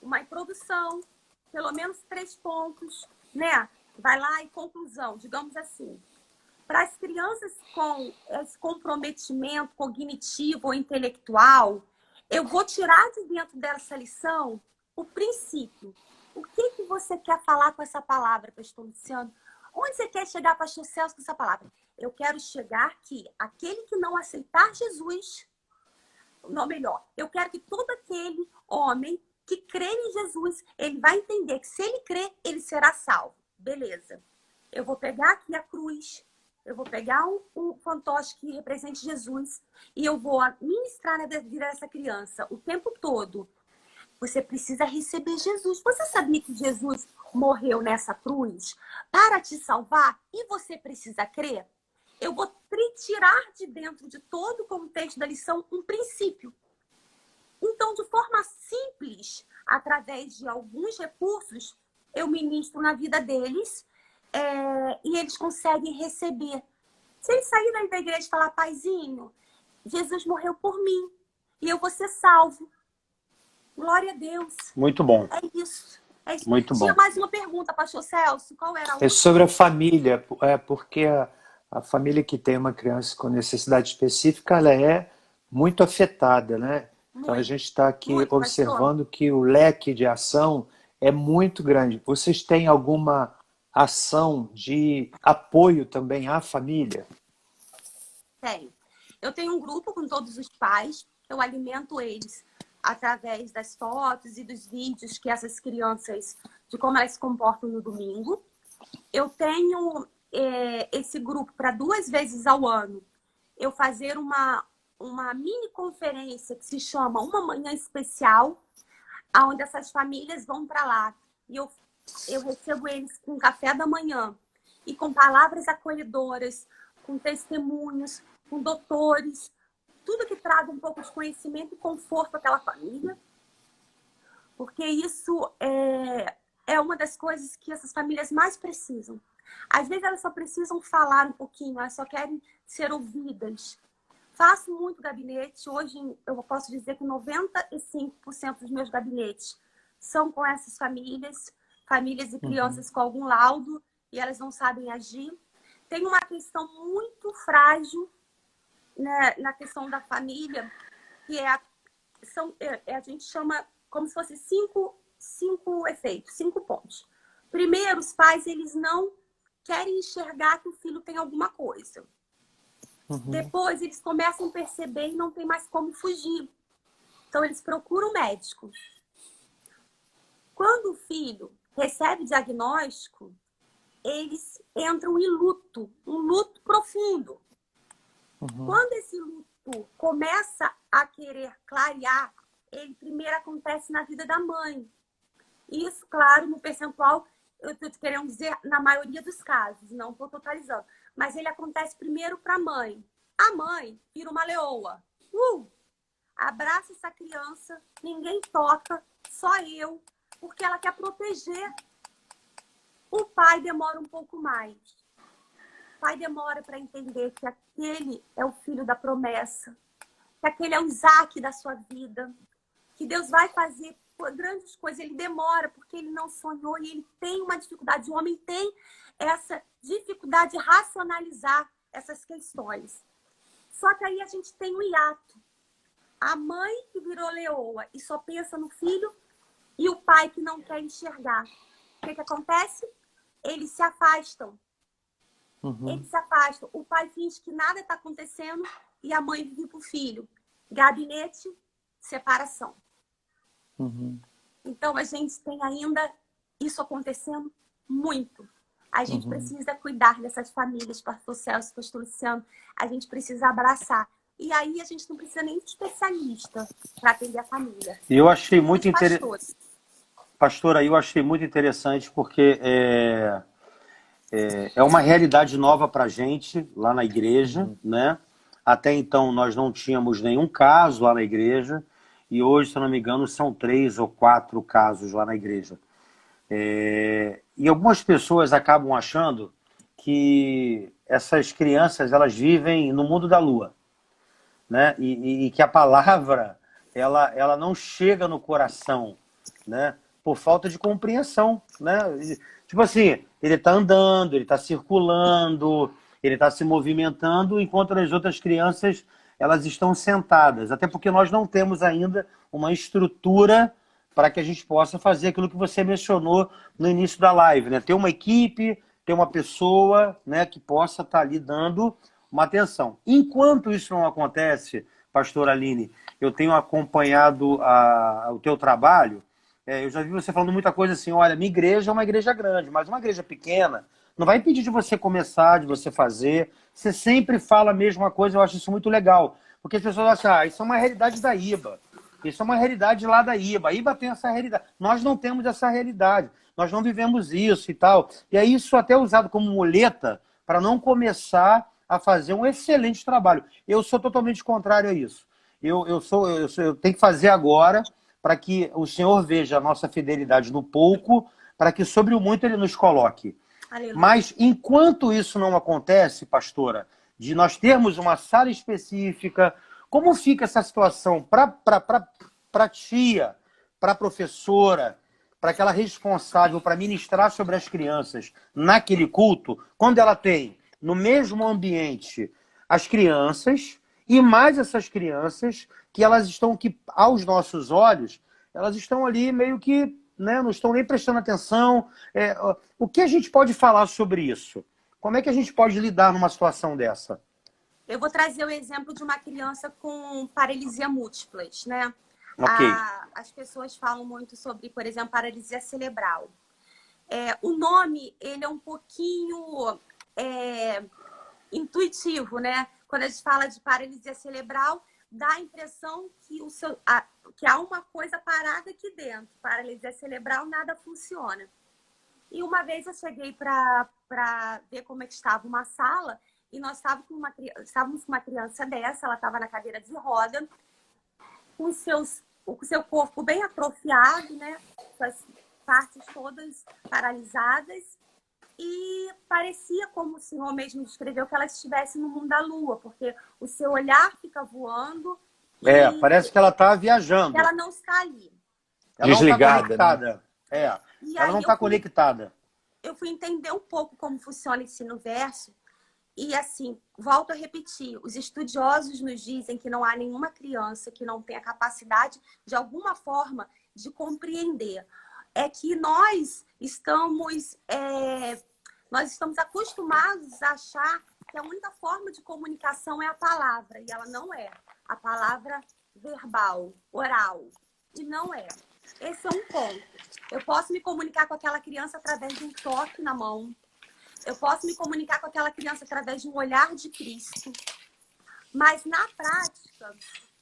uma introdução, pelo menos 3 pontos, né? Vai lá e conclusão, digamos assim. Para as crianças com esse comprometimento cognitivo ou intelectual, eu vou tirar de dentro dessa lição o princípio. O que você quer falar com essa palavra, pastor Luciano? Onde você quer chegar, pastor Celso, com essa palavra? Eu quero chegar que aquele que não aceitar Jesus, não, melhor, eu quero que todo aquele homem que crê em Jesus, ele vai entender que se ele crer, ele será salvo. Beleza. Eu vou pegar aqui a cruz, eu vou pegar um fantoche que represente Jesus e eu vou ministrar na vida dessa criança o tempo todo. Você precisa receber Jesus. Você sabia que Jesus morreu nessa cruz para te salvar? E você precisa crer? Eu vou tirar de dentro de todo o contexto da lição um princípio. Então, de forma simples, através de alguns recursos, eu ministro na vida deles e eles conseguem receber. Se eles saírem da igreja e falar, paizinho, Jesus morreu por mim e eu vou ser salvo. Glória a Deus. Muito bom. É isso. É isso. Muito Tinha bom. mais uma pergunta, pastor Celso. Qual era a outra? É sobre a família, porque a família que tem uma criança com necessidade específica, ela é muito afetada, né? Então a gente está aqui observando que o leque de ação é muito grande. Vocês têm alguma ação de apoio também à família? Tenho. Eu tenho um grupo com todos os pais, eu alimento eles através das fotos e dos vídeos que essas crianças, de como elas se comportam no domingo. Eu tenho esse grupo para 2 vezes ao ano eu fazer uma mini conferência que se chama Uma Manhã Especial, onde essas famílias vão para lá. E eu recebo eles com café da manhã e com palavras acolhedoras, com testemunhos, com doutores, tudo que traga um pouco de conhecimento e conforto àquela família. Porque isso é uma das coisas que essas famílias mais precisam. Às vezes elas só precisam falar um pouquinho, elas só querem ser ouvidas. Faço muito gabinete. Hoje eu posso dizer que 95% dos meus gabinetes são com essas famílias e crianças com algum laudo e elas não sabem agir. Tem uma questão muito frágil, né, na questão da família, que a gente chama como se fosse 5 efeitos, 5 pontos. Primeiro, os pais eles não querem enxergar que o filho tem alguma coisa. Depois, eles começam a perceber e não tem mais como fugir. Então, eles procuram o médico. Quando o filho recebe diagnóstico, eles entram em luto, um luto profundo. Quando esse luto começa a querer clarear, ele primeiro acontece na vida da mãe. Isso, claro, no percentual, eu estou querendo dizer na maioria dos casos, não estou totalizando. Mas ele acontece primeiro para a mãe. A mãe vira uma leoa. Abraça essa criança, ninguém toca, só eu, porque ela quer proteger. O pai demora um pouco mais. O pai demora para entender que aquele é o filho da promessa, que aquele é o Isaac da sua vida, que Deus vai fazer grandes coisas. Ele demora porque ele não sonhou e ele tem uma dificuldade. O homem tem essa dificuldade de racionalizar essas questões. Só que aí a gente tem um hiato. A mãe que virou leoa e só pensa no filho e o pai que não quer enxergar. O que acontece? Eles se afastam. Eles se afastam. O pai finge que nada está acontecendo e a mãe vive para o filho. Gabinete, separação. Então, a gente tem ainda isso acontecendo muito. A gente precisa cuidar dessas famílias, pastor Celso, pastor Luciano. A gente precisa abraçar. E aí, a gente não precisa nem de especialista para atender a família. E eu achei muito interessante. Pastora, eu achei muito interessante porque é uma realidade nova para a gente lá na igreja, né? Até então, nós não tínhamos nenhum caso lá na igreja. E hoje, se eu não me engano, são 3 ou 4 casos lá na igreja. E algumas pessoas acabam achando que essas crianças elas vivem no mundo da lua, né? E que a palavra ela não chega no coração, né? Por falta de compreensão, né? Tipo assim, ele está andando, ele está circulando, ele está se movimentando, enquanto as outras crianças elas estão sentadas. Até porque nós não temos ainda uma estrutura para que a gente possa fazer aquilo que você mencionou no início da live, né? Ter uma equipe, ter uma pessoa, né, que possa estar ali dando uma atenção. Enquanto isso não acontece, pastora Aline, eu tenho acompanhado o teu trabalho, eu já vi você falando muita coisa assim, olha, minha igreja é uma igreja grande, mas uma igreja pequena não vai impedir de você começar, de você fazer. Você sempre fala a mesma coisa, eu acho isso muito legal. Porque as pessoas acham, isso é uma realidade da IBA. Isso é uma realidade lá da IBA. A IBA tem essa realidade. Nós não temos essa realidade. Nós não vivemos isso e tal. E aí isso até é usado como muleta para não começar a fazer um excelente trabalho. Eu sou totalmente contrário a isso. Eu tenho que fazer agora para que o Senhor veja a nossa fidelidade no pouco, para que sobre o muito Ele nos coloque. Aleluia. Mas enquanto isso não acontece, pastora, de nós termos uma sala específica, como fica essa situação para a tia, para a professora, para aquela responsável para ministrar sobre as crianças naquele culto, quando ela tem no mesmo ambiente as crianças e mais essas crianças que elas estão, que aos nossos olhos, elas estão ali meio que, né, não estão nem prestando atenção. O que a gente pode falar sobre isso? Como é que a gente pode lidar numa situação dessa? Eu vou trazer o exemplo de uma criança com paralisia múltiplas, né? Ok. As pessoas falam muito sobre, por exemplo, paralisia cerebral. O nome, ele é um pouquinho intuitivo, né? Quando a gente fala de paralisia cerebral, dá a impressão que há uma coisa parada aqui dentro. Paralisia cerebral, nada funciona. E uma vez eu cheguei para ver como é que estava uma sala e nós estávamos com uma criança dessa, ela estava na cadeira de roda, com o seu corpo bem atrofiado, né? Suas partes todas paralisadas. E parecia, como o senhor mesmo descreveu, que ela estivesse no mundo da lua, porque o seu olhar fica voando. Parece que ela está viajando. Ela não está ali. Ela Desligada, não está conectada. Né? Ela não está conectada. Eu fui entender um pouco como funciona esse universo. E assim, volto a repetir, os estudiosos nos dizem que não há nenhuma criança que não tenha capacidade, de alguma forma, de compreender. É que nós estamos acostumados a achar que a única forma de comunicação é a palavra, e ela não é. A palavra verbal, oral, e não é. Esse é um ponto. Eu posso me comunicar com aquela criança através de um toque na mão. Eu posso me comunicar com aquela criança através de um olhar de Cristo. Mas, na prática,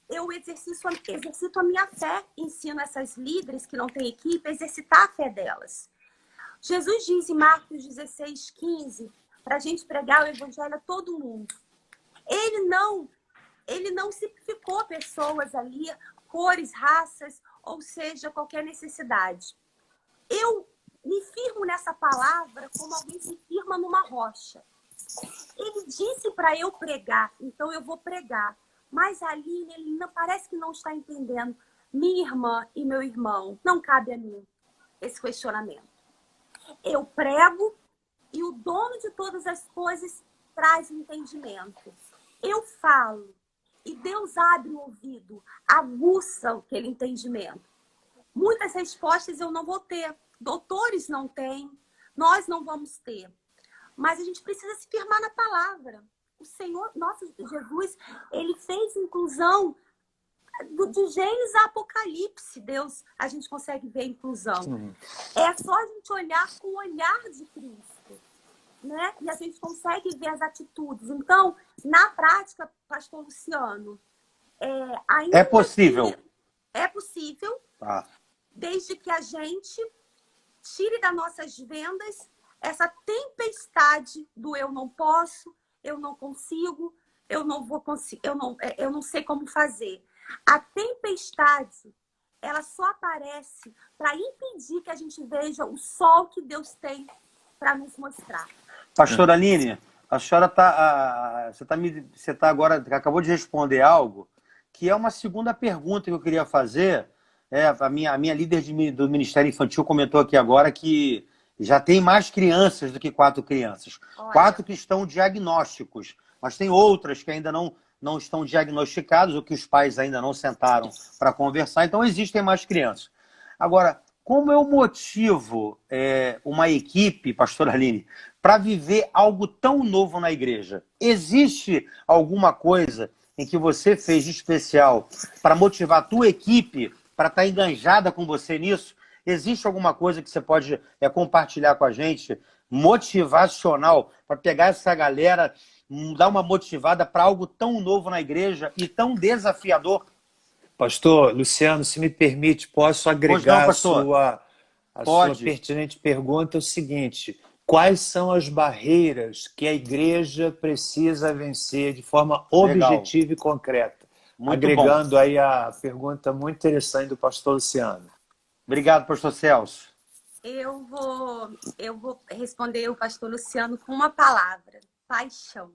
eu exercito a minha fé, ensino essas líderes que não têm equipe a exercitar a fé delas. Jesus diz em Marcos 16:15, para a gente pregar o evangelho a todo mundo. Ele não simplificou pessoas ali, cores, raças, ou seja, qualquer necessidade. Eu me firmo nessa palavra como alguém se firma numa rocha. Ele disse para eu pregar, então eu vou pregar. Mas ali ele não, parece que não está entendendo. Minha irmã e meu irmão, não cabe a mim esse questionamento. Eu prego e o dono de todas as coisas traz entendimento. Eu falo e Deus abre o ouvido, aguça aquele entendimento. Muitas respostas eu não vou ter. Doutores não têm, nós não vamos ter. Mas a gente precisa se firmar na palavra. O Senhor, nosso Jesus, ele fez inclusão de Gênesis a Apocalipse. Deus, a gente consegue ver inclusão. Sim. É só a gente olhar com o olhar de Cristo, né? E a gente consegue ver as atitudes. Então, na prática, pastor Luciano, ainda é possível. É possível, desde que a gente tire das nossas vendas essa tempestade do eu não posso, eu não consigo, eu não vou conseguir, eu não sei como fazer. A tempestade ela só aparece para impedir que a gente veja o sol que Deus tem para nos mostrar. Pastora Aline, a senhora você tá agora, acabou de responder algo que é uma segunda pergunta que eu queria fazer. A minha líder do Ministério Infantil comentou aqui agora que já tem mais crianças do que 4 crianças. Olha. 4 que estão diagnósticos, mas tem outras que ainda não estão diagnosticadas ou que os pais ainda não sentaram para conversar. Então, existem mais crianças. Agora, como eu motivo uma equipe, pastora Aline, para viver algo tão novo na igreja? Existe alguma coisa em que você fez de especial para motivar a tua equipe para estar enganjada com você nisso? Existe alguma coisa que você pode compartilhar com a gente, motivacional, para pegar essa galera, dar uma motivada para algo tão novo na igreja e tão desafiador? Pastor Luciano, se me permite, posso agregar não, a sua pertinente pergunta, é o seguinte: quais são as barreiras que a igreja precisa vencer de forma objetiva e concreta? Muito agregando bom. Aí a pergunta muito interessante do pastor Luciano. Obrigado, pastor Celso. Eu vou responder o pastor Luciano com uma palavra: paixão.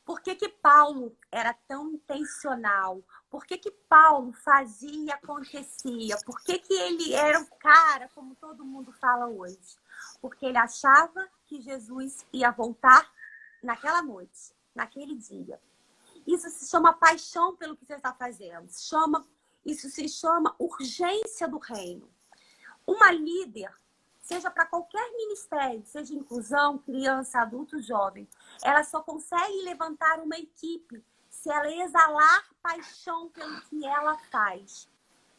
Por que Paulo era tão intencional? Por que Paulo fazia e acontecia? Por que ele era o cara, como todo mundo fala hoje? Porque ele achava que Jesus ia voltar naquela noite, naquele dia. Isso se chama paixão pelo que você está fazendo. Isso se chama urgência do reino. Uma líder, seja para qualquer ministério, seja inclusão, criança, adulto, jovem, ela só consegue levantar uma equipe se ela exalar paixão pelo que ela faz.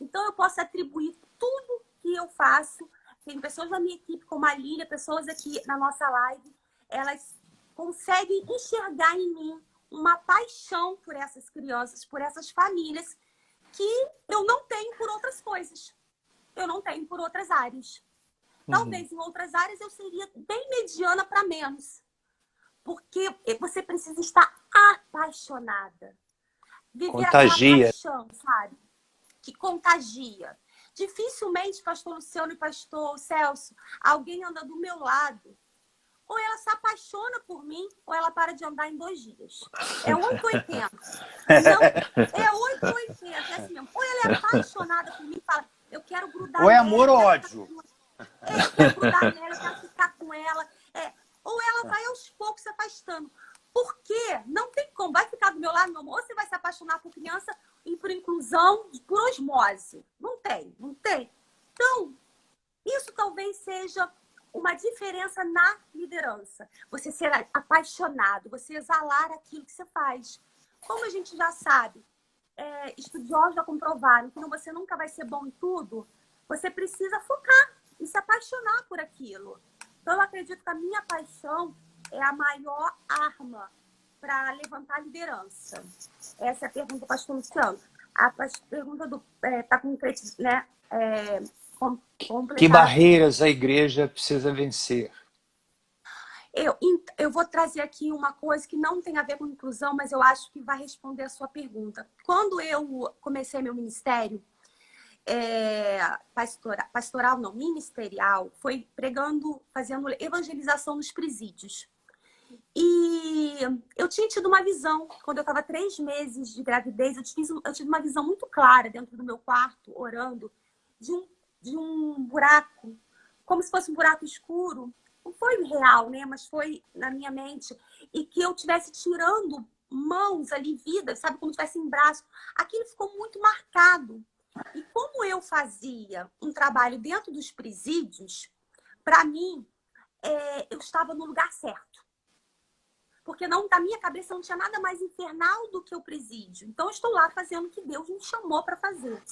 Então, eu posso atribuir tudo que eu faço. Tem pessoas na minha equipe, como a Lília, pessoas aqui na nossa live, elas conseguem enxergar em mim uma paixão por essas crianças, por essas famílias, que eu não tenho por outras coisas. Eu não tenho por outras áreas. Talvez em outras áreas eu seria bem mediana para menos. Porque você precisa estar apaixonada. Viver Contagia. aquela paixão, sabe? Que contagia. Dificilmente, pastor Luciano e pastor Celso, alguém anda do meu lado. Ou ela se apaixona por mim, ou ela para de andar em 2 dias. É 880. Não, é 880. É assim mesmo. Ou ela é apaixonada por mim e fala, eu quero grudar ou é nela. Amor ou ódio? Eu quero grudar nela, eu quero ficar com ela. Ou ela vai aos poucos se afastando. Por quê? Não tem como. Vai ficar do meu lado, meu amor. Ou você vai se apaixonar por criança e por inclusão, por osmose. Não tem. Então, isso talvez seja uma diferença na liderança. Você ser apaixonado, você exalar aquilo que você faz. Como a gente já sabe, estudiosos já comprovaram que você nunca vai ser bom em tudo, você precisa focar e se apaixonar por aquilo. Então, eu acredito que a minha paixão é a maior arma para levantar a liderança. Essa é a pergunta do pastor Luciano. A pergunta está concretizada, né? Que barreiras a igreja precisa vencer? Eu vou trazer aqui uma coisa que não tem a ver com inclusão, mas eu acho que vai responder a sua pergunta. Quando eu comecei meu ministério, pastoral não, ministerial, foi fazendo evangelização nos presídios. E eu tinha tido uma visão, quando eu estava 3 meses de gravidez, eu tive uma visão muito clara dentro do meu quarto, orando, de um buraco, como se fosse um buraco escuro. Não foi real, né? Mas foi na minha mente. E que eu estivesse tirando mãos ali, vidas, sabe? Como se tivesse em braço. Aquilo ficou muito marcado. E como eu fazia um trabalho dentro dos presídios, para mim, eu estava no lugar certo. Porque na minha cabeça não tinha nada mais infernal do que o presídio. Então, eu estou lá fazendo o que Deus me chamou para fazer.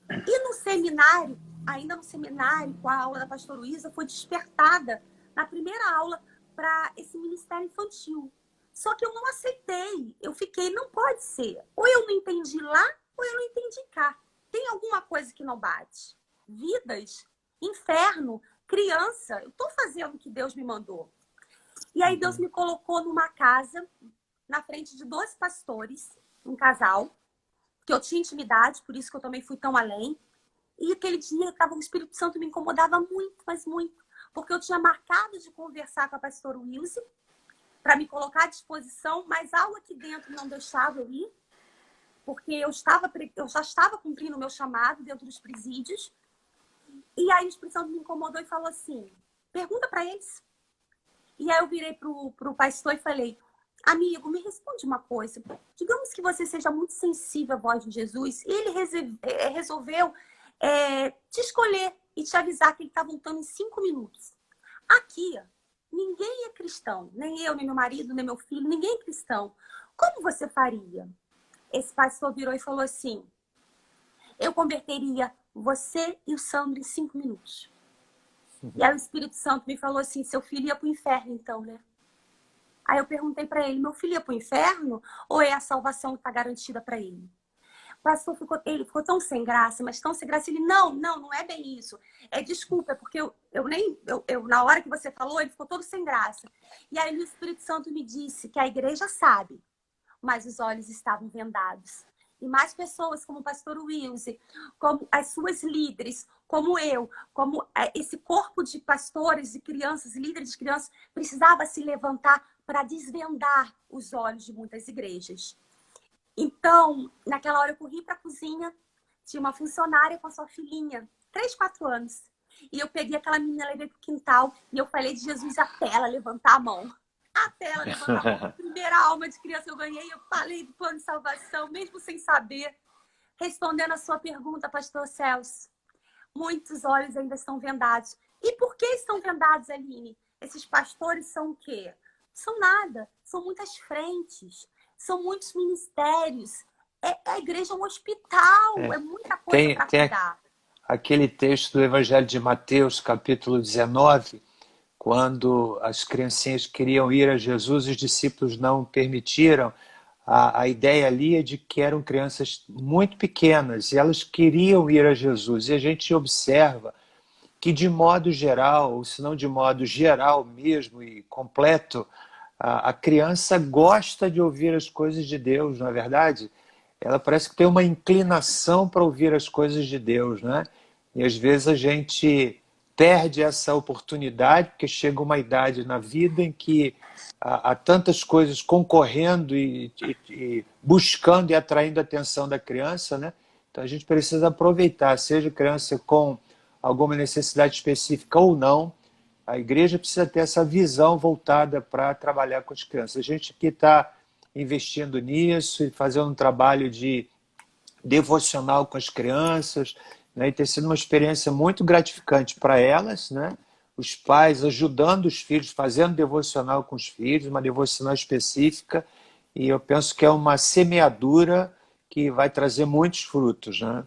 E no seminário, ainda no seminário, com a aula da pastora Luísa, foi despertada na primeira aula para esse ministério infantil. Só que eu não aceitei. Eu fiquei, não pode ser. Ou eu não entendi lá, ou eu não entendi cá. Tem alguma coisa que não bate. Vidas, inferno, criança. Eu estou fazendo o que Deus me mandou. E aí Deus me colocou numa casa, na frente de 2 pastores, um casal. que eu tinha intimidade, por isso que eu também fui tão além. E aquele dia o Espírito Santo me incomodava muito, mas muito. Porque eu tinha marcado de conversar com a pastora Wilson para me colocar à disposição, mas algo aqui dentro não deixava eu ir, porque eu já estava cumprindo o meu chamado dentro dos presídios. E aí o Espírito Santo me incomodou e falou assim, pergunta para eles. E aí eu virei pro pastor e falei, amigo, me responde uma coisa. Digamos que você seja muito sensível à voz de Jesus e ele resolveu te escolher e te avisar que ele está voltando em 5 minutos. Aqui, ninguém é cristão. Nem eu, nem meu marido, nem meu filho. Ninguém é cristão. Como você faria? Esse pastor virou e falou assim, eu converteria você e o Sandro em 5 minutos. E aí o Espírito Santo me falou assim, seu filho ia pro inferno então, né? Aí eu perguntei para ele, meu filho ia pro inferno ou é a salvação que está garantida para ele? O pastor ele ficou tão sem graça, mas tão sem graça. Ele, não é bem isso. Desculpa, porque na hora que você falou, ele ficou todo sem graça. E aí o Espírito Santo me disse que a igreja sabe, mas os olhos estavam vendados. E mais pessoas como o pastor Wilson, como as suas líderes, como eu, como esse corpo de pastores e crianças, líderes de crianças, precisava se levantar para desvendar os olhos de muitas igrejas. Então, naquela hora eu corri para a cozinha, tinha uma funcionária com a sua filhinha, 3, 4 anos. E eu peguei aquela menina, levei para o quintal e eu falei de Jesus até ela levantar a mão. Até ela levantar a mão. Primeira alma de criança eu ganhei, eu falei do plano de salvação, mesmo sem saber. Respondendo a sua pergunta, pastor Celso, muitos olhos ainda estão vendados. E por que estão vendados, Aline? Esses pastores são o quê? São nada, são muitas frentes. São muitos ministérios. A igreja é um hospital. É muita coisa para cuidar. Aquele texto do Evangelho de Mateus, capítulo 19, quando as criancinhas queriam ir a Jesus, os discípulos não permitiram. A ideia ali é de que eram crianças muito pequenas e elas queriam ir a Jesus. E a gente observa que, de modo geral, ou se não de modo geral mesmo e completo, a criança gosta de ouvir as coisas de Deus, não é verdade? Ela parece que tem uma inclinação para ouvir as coisas de Deus, né? E às vezes a gente perde essa oportunidade, porque chega uma idade na vida em que há tantas coisas concorrendo e buscando e atraindo a atenção da criança, né? Então a gente precisa aproveitar, seja criança com alguma necessidade específica ou não, a igreja precisa ter essa visão voltada para trabalhar com as crianças. A gente aqui está investindo nisso e fazendo um trabalho de devocional com as crianças, né? E tem sido uma experiência muito gratificante para elas, né? Os pais ajudando os filhos, fazendo devocional com os filhos, uma devocional específica, e eu penso que é uma semeadura que vai trazer muitos frutos, né?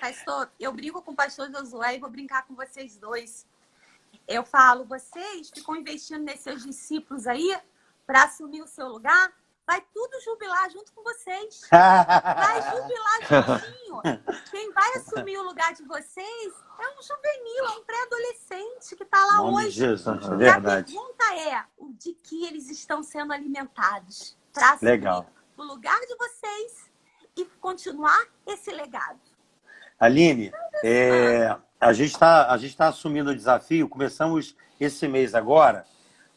Pastor, eu brinco com o pastor Josué e vou brincar com vocês dois. Eu falo, vocês ficam investindo nesses seus discípulos aí para assumir o seu lugar, vai tudo jubilar junto com vocês. Vai jubilar juntinho. Quem vai assumir o lugar de vocês é um juvenil, é um pré-adolescente que está lá hoje. Jesus, é e verdade. a pergunta é de que eles estão sendo alimentados para assumir o lugar de vocês e continuar esse legado. Aline, a gente tá assumindo o desafio, começamos esse mês agora,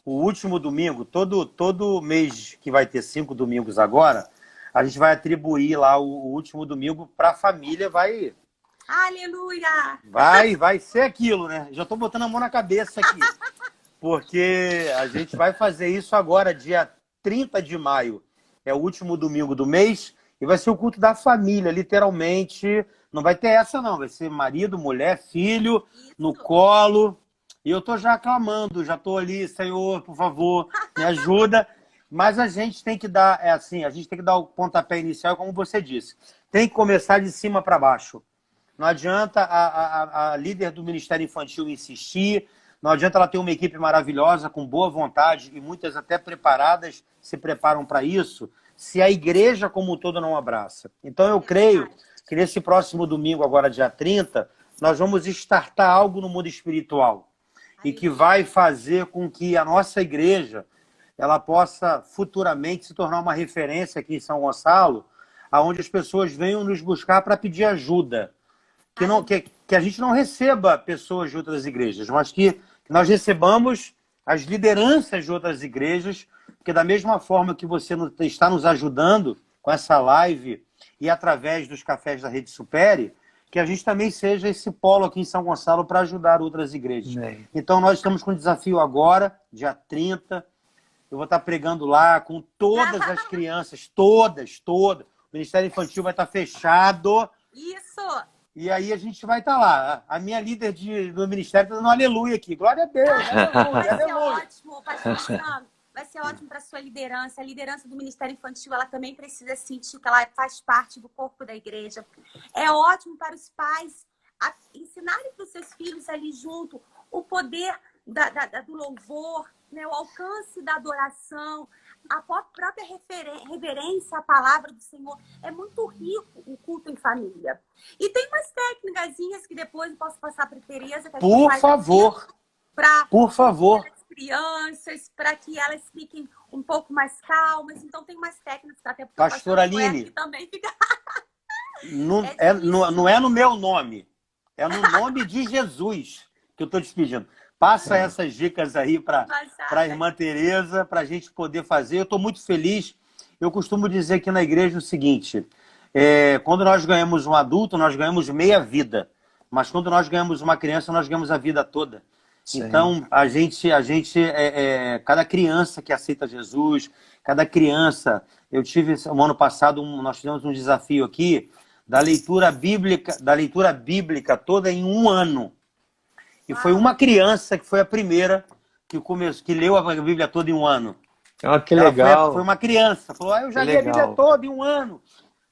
o último domingo, todo mês que vai ter 5 domingos agora, a gente vai atribuir lá o último domingo para a família, Aleluia! Vai ser aquilo, né? Já estou botando a mão na cabeça aqui, porque a gente vai fazer isso agora, dia 30 de maio, é o último domingo do mês, e vai ser o culto da família, literalmente. Não vai ter essa, não. Vai ser marido, mulher, filho, no colo. E eu tô já clamando, já tô ali, Senhor, por favor, me ajuda. Mas a gente tem que dar, a gente tem que dar o pontapé inicial, como você disse. Tem que começar de cima para baixo. Não adianta a líder do Ministério Infantil insistir, não adianta ela ter uma equipe maravilhosa, com boa vontade, e muitas até preparadas, se preparam para isso, se a igreja como um todo não abraça. Então eu creio que nesse próximo domingo, agora dia 30, nós vamos startar algo no mundo espiritual. E que vai fazer com que a nossa igreja ela possa futuramente se tornar uma referência aqui em São Gonçalo, aonde as pessoas venham nos buscar para pedir ajuda. Que a gente não receba pessoas de outras igrejas, mas que nós recebamos as lideranças de outras igrejas, porque da mesma forma que você está nos ajudando com essa live e através dos cafés da Rede Supere, que a gente também seja esse polo aqui em São Gonçalo para ajudar outras igrejas. Então nós estamos com um desafio agora, dia 30, eu vou estar pregando lá com todas as crianças, todas. O Ministério Infantil vai estar fechado. Isso! E aí a gente vai estar lá. A minha líder do ministério está dando um aleluia aqui. Glória a Deus, aleluia, Vai ser aleluia. ótimo, pastor Luciano. Vai ser ótimo para a sua liderança. A liderança do Ministério Infantil, ela também precisa sentir que ela faz parte do corpo da igreja. É ótimo para os pais ensinarem para os seus filhos ali junto o poder do louvor, né? O alcance da adoração, a própria reverência à palavra do Senhor. É muito rico o culto em família. E tem umas técnicas que depois eu posso passar para a Tereza. Por favor. Por favor. Crianças, para que elas fiquem um pouco mais calmas. Então tem umas técnicas, até porque Pastor Aline, também fica... não é no meu nome, é no nome de Jesus que eu estou te pedindo. Passa essas dicas aí para a irmã Tereza, para a gente poder fazer. Eu estou muito feliz. Eu costumo dizer aqui na igreja o seguinte, quando nós ganhamos um adulto, nós ganhamos meia vida. Mas quando nós ganhamos uma criança, nós ganhamos a vida toda. Sim. Então, cada criança que aceita Jesus, cada criança... no ano passado, nós fizemos um desafio aqui da leitura bíblica toda em um ano. E foi uma criança que foi a primeira que leu a Bíblia toda em um ano. Que legal. Foi uma criança. Falou, eu já li a Bíblia toda em um ano.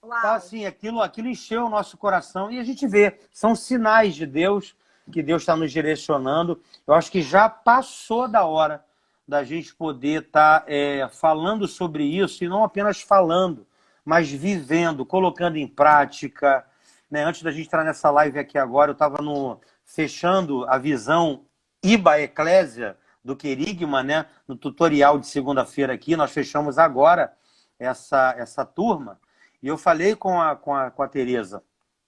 Então, assim, aquilo encheu o nosso coração. E a gente vê, são sinais de Deus, que Deus está nos direcionando. Eu acho que já passou da hora da gente poder estar falando sobre isso, e não apenas falando, mas vivendo, colocando em prática. Né? Antes da gente entrar nessa live aqui agora, eu estava fechando a visão IBA Eclésia do Querigma, né? No tutorial de segunda-feira aqui, nós fechamos agora essa turma, e eu falei com a Tereza,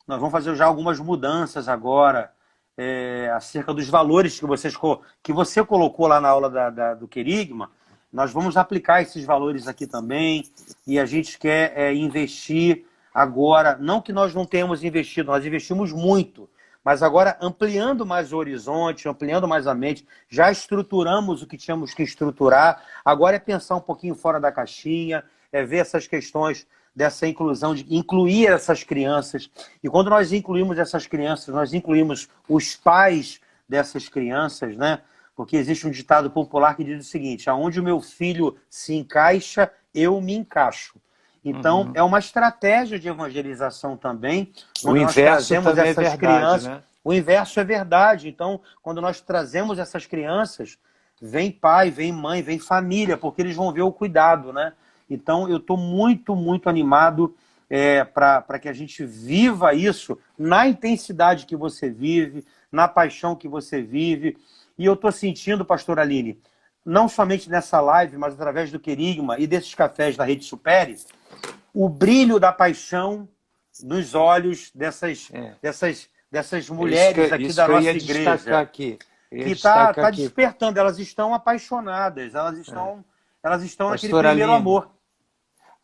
nós vamos fazer já algumas mudanças agora, acerca dos valores que você colocou lá na aula do Querigma. Nós vamos aplicar esses valores aqui também, e a gente quer investir agora, não que nós não tenhamos investido, nós investimos muito, mas agora ampliando mais o horizonte, ampliando mais a mente, já estruturamos o que tínhamos que estruturar, agora é pensar um pouquinho fora da caixinha, ver essas questões dessa inclusão, de incluir essas crianças. E quando nós incluímos essas crianças, nós incluímos os pais dessas crianças, né? Porque existe um ditado popular que diz o seguinte, aonde o meu filho se encaixa, eu me encaixo. Então, é uma estratégia de evangelização também. O inverso também é verdade, crianças, né? O inverso é verdade. Então, quando nós trazemos essas crianças, vem pai, vem mãe, vem família, porque eles vão ver o cuidado, né? Então, eu estou muito, muito animado para que a gente viva isso na intensidade que você vive, na paixão que você vive. E eu estou sentindo, pastor Aline, não somente nessa live, mas através do Querigma e desses cafés da Rede Supere, o brilho da paixão nos olhos dessas mulheres aqui da nossa igreja. Aqui. Que está despertando, elas estão apaixonadas, elas estão naquele primeiro amor.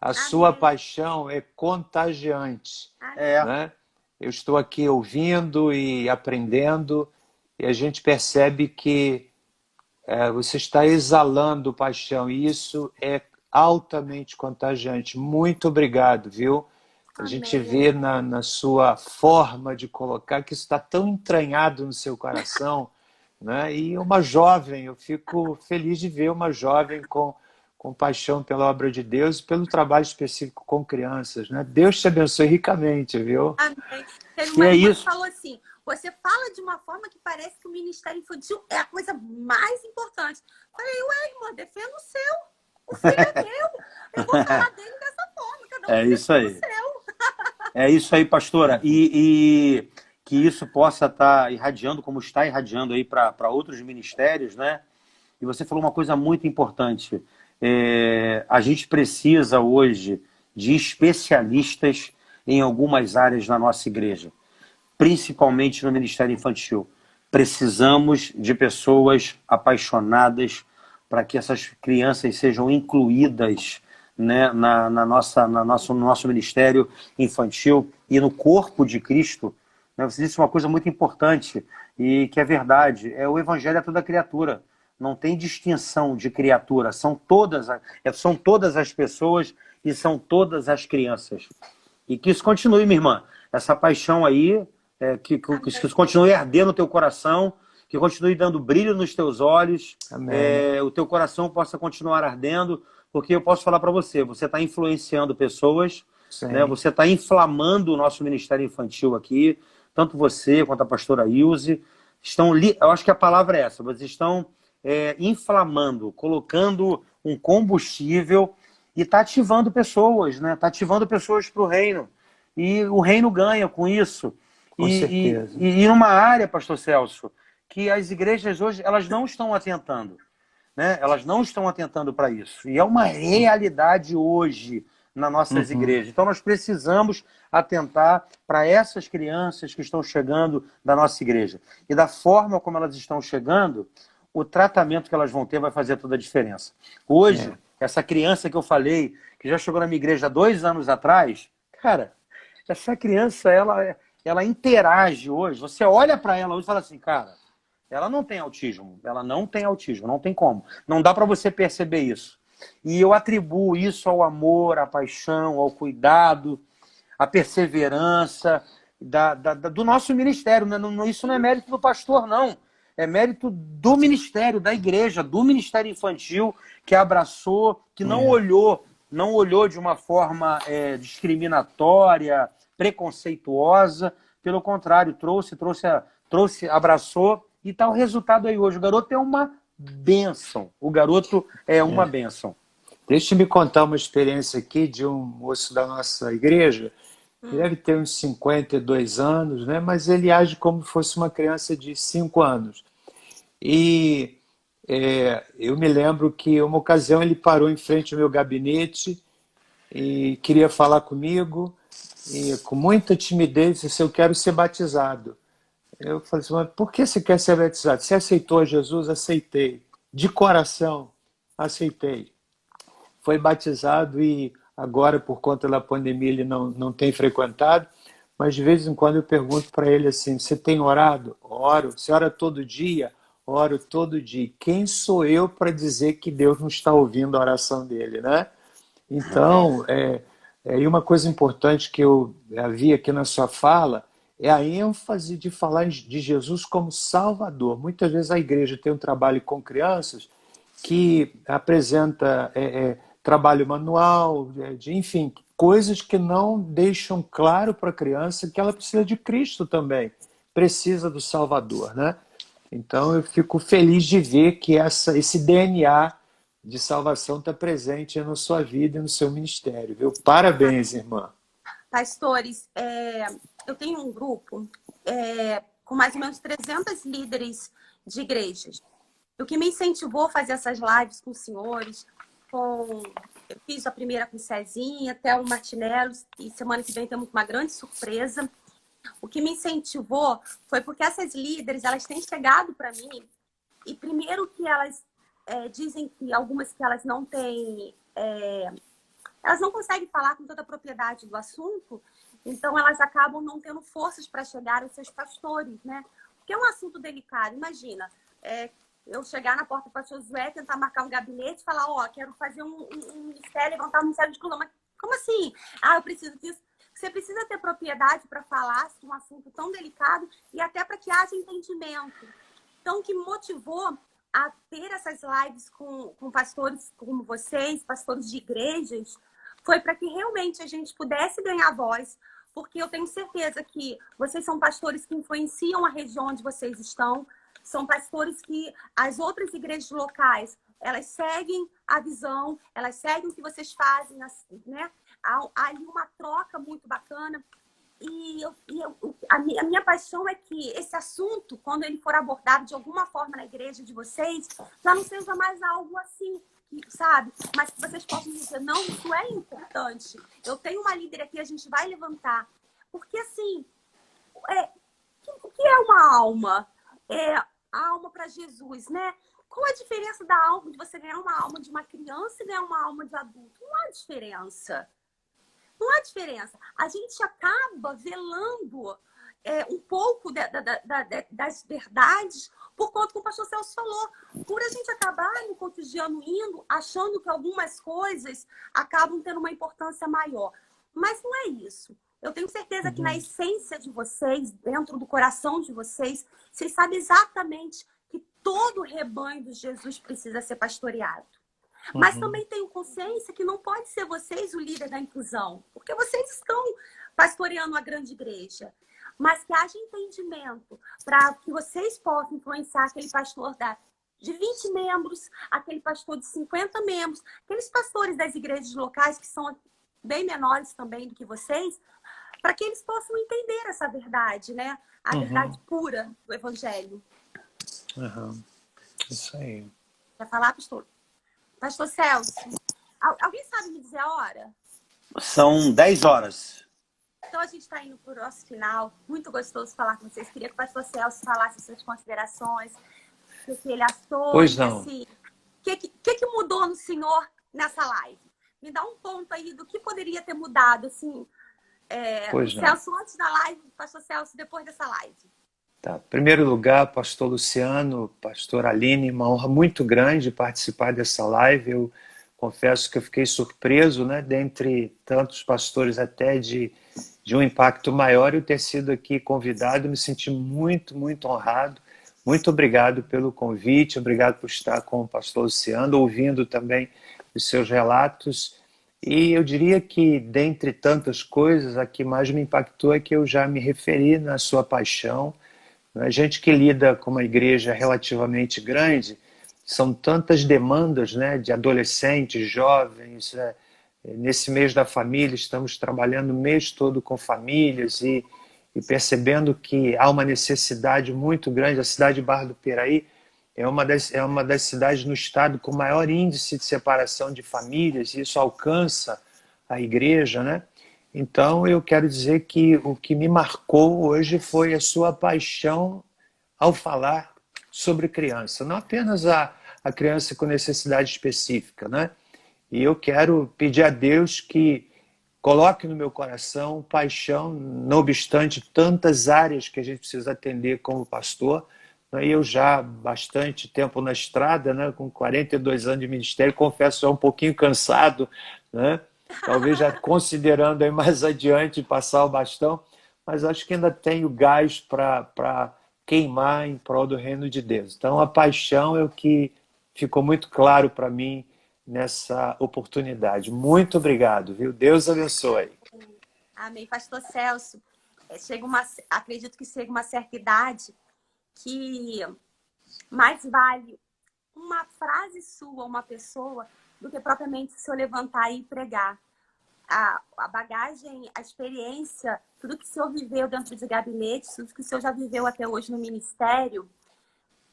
A sua paixão é contagiante. Né? Eu estou aqui ouvindo e aprendendo, e a gente percebe que você está exalando paixão, e isso é altamente contagiante. Muito obrigado, viu? A gente vê na sua forma de colocar que isso está tão entranhado no seu coração, né? E uma jovem, eu fico feliz de ver uma jovem com paixão pela obra de Deus e pelo trabalho específico com crianças, né? Deus te abençoe ricamente, viu? Amém. Teve uma irmã que falou assim, você fala de uma forma que parece que o Ministério Infantil é a coisa mais importante. Falei, irmã, defenda o seu. O filho é meu. Eu vou falar dele dessa forma. Cada um isso aí. O seu. É isso aí, pastora. E que isso possa estar irradiando, como está irradiando aí para outros ministérios, né? E você falou uma coisa muito importante. A gente precisa hoje de especialistas em algumas áreas na nossa igreja, principalmente no Ministério Infantil. Precisamos de pessoas apaixonadas para que essas crianças sejam incluídas, né, no nosso Ministério Infantil e no corpo de Cristo. Né? Você disse uma coisa muito importante e que é verdade, o Evangelho é toda criatura. Não tem distinção de criatura, são todas as pessoas e são todas as crianças. E que isso continue, minha irmã. Essa paixão aí, que isso continue ardendo no teu coração, que continue dando brilho nos teus olhos, o teu coração possa continuar ardendo, porque eu posso falar para você, você está influenciando pessoas, né? Você está inflamando o nosso Ministério Infantil aqui, tanto você quanto a pastora Ilse, eu acho que a palavra é essa, vocês estão inflamando, colocando um combustível e está ativando pessoas, né? Está ativando pessoas para o reino. E o reino ganha com isso. Com certeza. E numa área, pastor Celso, que as igrejas hoje elas não estão atentando. Né? Elas não estão atentando para isso. E é uma realidade hoje nas nossas igrejas. Então nós precisamos atentar para essas crianças que estão chegando da nossa igreja. E da forma como elas estão chegando, o tratamento que elas vão ter vai fazer toda a diferença. Hoje, essa criança que eu falei, que já chegou na minha igreja há 2 anos atrás, cara, essa criança, ela interage hoje. Você olha para ela hoje e fala assim, cara, ela não tem autismo, não tem como. Não dá para você perceber isso. E eu atribuo isso ao amor, à paixão, ao cuidado, à perseverança do nosso ministério. Isso não é mérito do pastor, não. É mérito do ministério, da igreja, do Ministério Infantil, que abraçou, que não olhou de uma forma discriminatória, preconceituosa. Pelo contrário, abraçou. E está o resultado aí hoje. O garoto é uma bênção. Bênção. Deixa-me contar uma experiência aqui de um moço da nossa igreja. Ele deve ter uns 52 anos, né? Mas ele age como se fosse uma criança de 5 anos. E eu me lembro que uma ocasião ele parou em frente ao meu gabinete e queria falar comigo. E com muita timidez disse, eu quero ser batizado. Eu falei assim, mas por que você quer ser batizado? Você aceitou Jesus? Aceitei. De coração, aceitei. Foi batizado e agora, por conta da pandemia, ele não tem frequentado, mas de vez em quando eu pergunto para ele assim, você tem orado? Oro. Você ora todo dia? Oro todo dia. Quem sou eu para dizer que Deus não está ouvindo a oração dele, né? Então, e uma coisa importante que eu vi aqui na sua fala, é a ênfase de falar de Jesus como Salvador. Muitas vezes a igreja tem um trabalho com crianças que apresenta trabalho manual, enfim, coisas que não deixam claro para a criança que ela precisa de Cristo também, precisa do Salvador, né? Então eu fico feliz de ver que esse DNA de salvação está presente na sua vida e no seu ministério, viu? Parabéns, irmã. Pastores, eu tenho um grupo com mais ou menos 300 líderes de igrejas. O que me incentivou a fazer essas lives com os senhores, eu fiz a primeira com o Cezinha, até o Martinello, e semana que vem temos uma grande surpresa. O que me incentivou foi porque essas líderes, elas têm chegado para mim, e primeiro que elas dizem que algumas que elas não têm... elas não conseguem falar com toda a propriedade do assunto, então elas acabam não tendo forças para chegar aos seus pastores, né? Porque é um assunto delicado. Imagina, eu chegar na porta do pastor Josué, tentar marcar um gabinete e falar, quero fazer um ministério, levantar um ministério de inclusão. Mas como assim? Eu preciso disso. Você precisa ter propriedade para falar de um assunto tão delicado e até para que haja entendimento. Então, o que me motivou a ter essas lives com pastores como vocês, pastores de igrejas, foi para que realmente a gente pudesse ganhar voz, porque eu tenho certeza que vocês são pastores que influenciam a região onde vocês estão, são pastores que as outras igrejas locais, elas seguem a visão, elas seguem o que vocês fazem, né? Há ali uma troca muito bacana. E a minha paixão é que esse assunto, quando ele for abordado de alguma forma na igreja de vocês, já não seja mais algo assim, sabe? Mas que vocês possam dizer, não, isso é importante. Eu tenho uma líder aqui, a gente vai levantar. Porque, assim, o que é uma alma? A alma para Jesus, né? Qual a diferença da alma, de você ganhar uma alma de uma criança e ganhar uma alma de adulto? Não há diferença. Não há diferença. A gente acaba velando um pouco das verdades por conta que o pastor Celso falou. Por a gente acabar no cotidiano indo, achando que algumas coisas acabam tendo uma importância maior. Mas não é isso. Eu tenho certeza que na essência de vocês, dentro do coração de vocês, vocês sabem exatamente que todo o rebanho de Jesus precisa ser pastoreado. Mas também tenho consciência que não pode ser vocês o líder da inclusão, porque vocês estão pastoreando a grande igreja. Mas que haja entendimento para que vocês possam influenciar aquele pastor de 20 membros, aquele pastor de 50 membros, aqueles pastores das igrejas locais que são bem menores também do que vocês, para que eles possam entender essa verdade, né? A verdade pura do Evangelho. Isso aí. Quer falar, pastor? Pastor Celso, alguém sabe me dizer a hora? São 10 horas. Então a gente está indo para o nosso final. Muito gostoso falar com vocês. Queria que o pastor Celso falasse suas considerações, o que ele achou. Pois não. Assim, o que mudou no senhor nessa live? Me dá um ponto aí do que poderia ter mudado, assim, Celso antes da live, pastor Celso depois dessa live. Tá. Em primeiro lugar, pastor Luciano, pastor Aline, uma honra muito grande participar dessa live. Eu confesso que eu fiquei surpreso, né, dentre tantos pastores até de um impacto maior, eu ter sido aqui convidado, me senti muito, muito honrado. Muito obrigado pelo convite, obrigado por estar com o pastor Luciano, ouvindo também os seus relatos. E eu diria que, dentre tantas coisas, a que mais me impactou é que eu já me referi na sua paixão. A gente que lida com uma igreja relativamente grande, são tantas demandas, né, de adolescentes, jovens. Nesse mês da família, estamos trabalhando o mês todo com famílias e percebendo que há uma necessidade muito grande. A cidade de Barra do Piraí é uma das cidades no estado com maior índice de separação de famílias, e isso alcança a igreja, né? Então, eu quero dizer que o que me marcou hoje foi a sua paixão ao falar sobre criança, não apenas a criança com necessidade específica, né? E eu quero pedir a Deus que coloque no meu coração paixão, não obstante tantas áreas que a gente precisa atender como pastor. E eu já há bastante tempo na estrada, né, com 42 anos de ministério, confesso, já um pouquinho cansado, né? Talvez já considerando aí mais adiante passar o bastão, mas acho que ainda tenho gás para queimar em prol do reino de Deus. Então a paixão é o que ficou muito claro para mim nessa oportunidade. Muito obrigado, viu? Deus abençoe. Amém. Pastor Celso, acredito que chega uma certa idade que mais vale uma frase sua, uma pessoa, do que propriamente se eu levantar e pregar. A bagagem, a experiência, tudo que o senhor viveu dentro de gabinete, tudo que o senhor já viveu até hoje no ministério,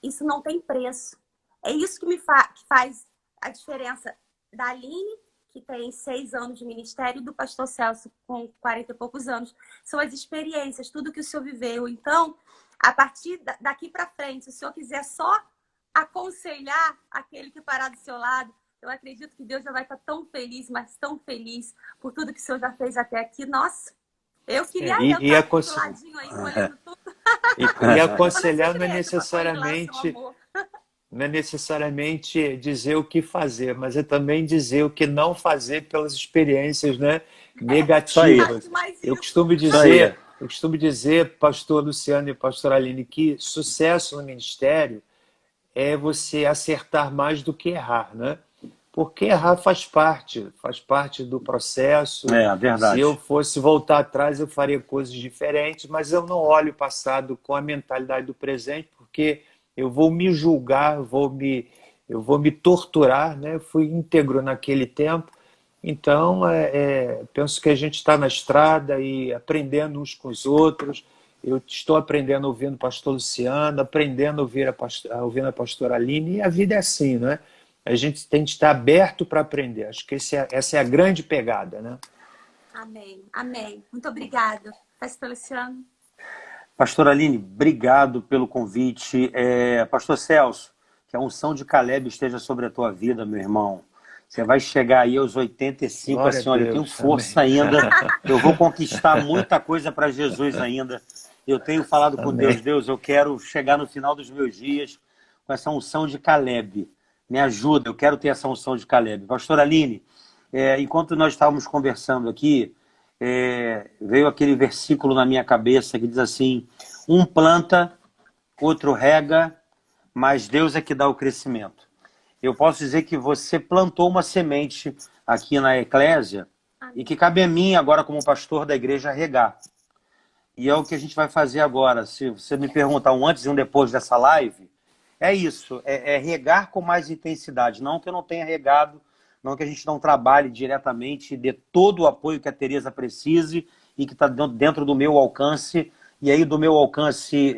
isso não tem preço. É isso que que faz a diferença da Aline, que tem 6 anos de ministério, e do pastor Celso, com 40 e poucos anos. São as experiências, tudo que o senhor viveu. Então, a partir daqui para frente, se o senhor quiser só aconselhar aquele que parar do seu lado, eu acredito que Deus já vai estar tão feliz, mas tão feliz por tudo que o senhor já fez até aqui. Nossa, eu queria estar do ladinho aí, olhando tudo. E aconselhar não é necessariamente dizer o que fazer, mas é também dizer o que não fazer pelas experiências, né, negativas. Eu costumo dizer, pastor Luciano e pastor Aline, que sucesso no ministério é você acertar mais do que errar, né? Porque errar faz parte do processo. É verdade. Se eu fosse voltar atrás, eu faria coisas diferentes, mas eu não olho o passado com a mentalidade do presente, porque eu vou me julgar, eu vou me torturar, né? Eu fui íntegro naquele tempo. Então, penso que a gente está na estrada e aprendendo uns com os outros. Eu estou aprendendo ouvindo o pastor Luciano, aprendendo ouvindo a pastora Aline, e a vida é assim, né? A gente tem de estar aberto para aprender. Acho que essa é a grande pegada, né? Amém, amém. Muito obrigada, pastor Luciano. Pastor Aline, obrigado pelo convite. Pastor Celso, que a unção de Caleb esteja sobre a tua vida, meu irmão. Você vai chegar aí aos 85, Glória assim, a olha, eu tenho Deus. força Amém. ainda, eu vou conquistar muita coisa para Jesus ainda. Eu tenho falado com Amém. Deus, eu quero chegar no final dos meus dias com essa unção de Caleb. Me ajuda, eu quero ter essa unção de Caleb. Pastor Aline, enquanto nós estávamos conversando aqui, veio aquele versículo na minha cabeça que diz assim: um planta, outro rega, mas Deus é que dá o crescimento. Eu posso dizer que você plantou uma semente aqui na Eclésia e que cabe a mim agora, como pastor da igreja, regar. E é o que a gente vai fazer agora. Se você me perguntar um antes e um depois dessa live, é isso, é regar com mais intensidade. Não que eu não tenha regado, não que a gente não trabalhe diretamente e dê todo o apoio que a Tereza precise e que está dentro do meu alcance, e aí do meu alcance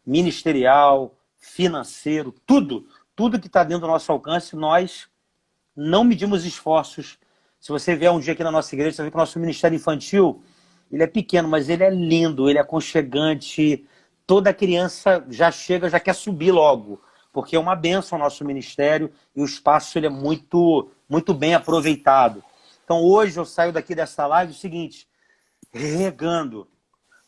ministerial, financeiro, tudo que está dentro do nosso alcance, nós não medimos esforços. Se você vier um dia aqui na nossa igreja, você vai ver que o nosso ministério infantil, ele é pequeno, mas ele é lindo, ele é aconchegante. Toda criança já chega, já quer subir logo, porque é uma bênção o nosso ministério e o espaço ele é muito, muito bem aproveitado. Então hoje eu saio daqui dessa live o seguinte, regando.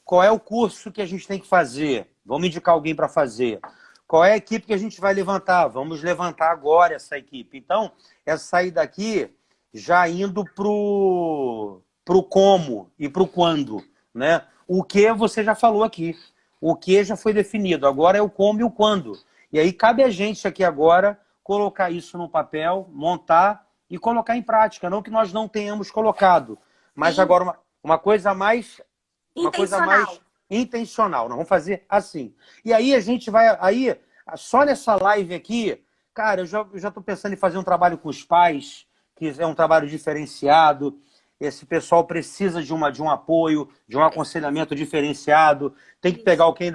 Qual é o curso que a gente tem que fazer? Vamos indicar alguém para fazer. Qual é a equipe que a gente vai levantar? Vamos levantar agora essa equipe. Então, é sair daqui já indo pro como e pro quando, né? O que você já falou aqui. O que já foi definido. Agora é o como e o quando. E aí cabe a gente aqui agora colocar isso no papel, montar e colocar em prática. Não que nós não tenhamos colocado, mas Sim. agora uma coisa mais Intencional. intencional. Nós vamos fazer assim. E aí a gente vai... Aí, só nessa live aqui, cara, eu já estou pensando em fazer um trabalho com os pais, que é um trabalho diferenciado. Esse pessoal precisa de um apoio, de um aconselhamento diferenciado. Tem que pegar alguém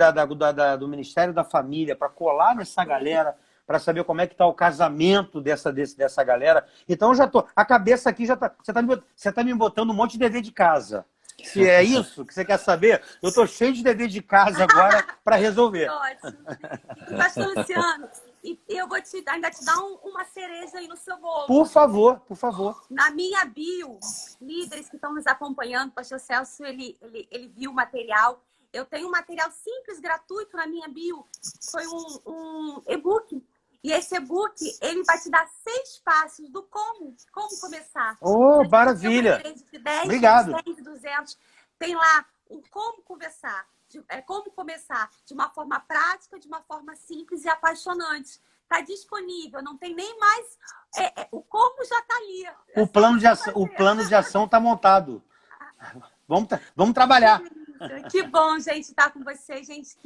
do Ministério da Família para colar nessa galera, para saber como é que está o casamento dessa galera. Então, eu já tô... A cabeça aqui já está... Você tá me botando um monte de dever de casa. Se é isso que você quer saber, eu estou cheio de dever de casa agora para resolver. Ótimo. E, pastor Luciano, eu vou ainda te dar uma cereja aí no seu bolo. Por favor, por favor. Na minha bio, líderes que estão nos acompanhando, o pastor Celso, ele viu o material. Eu tenho um material simples, gratuito na minha bio. Foi um e-book. E esse e-book, ele vai te dar 6 passos do como começar. Oh, maravilha! De 10, obrigado. 100, 200. Tem lá o como conversar. Como começar de uma forma prática, de uma forma simples e apaixonante. Está disponível, não tem nem mais... o como já está ali. O plano de ação está montado. Vamos trabalhar. Que bom, gente, estar com vocês. Gente,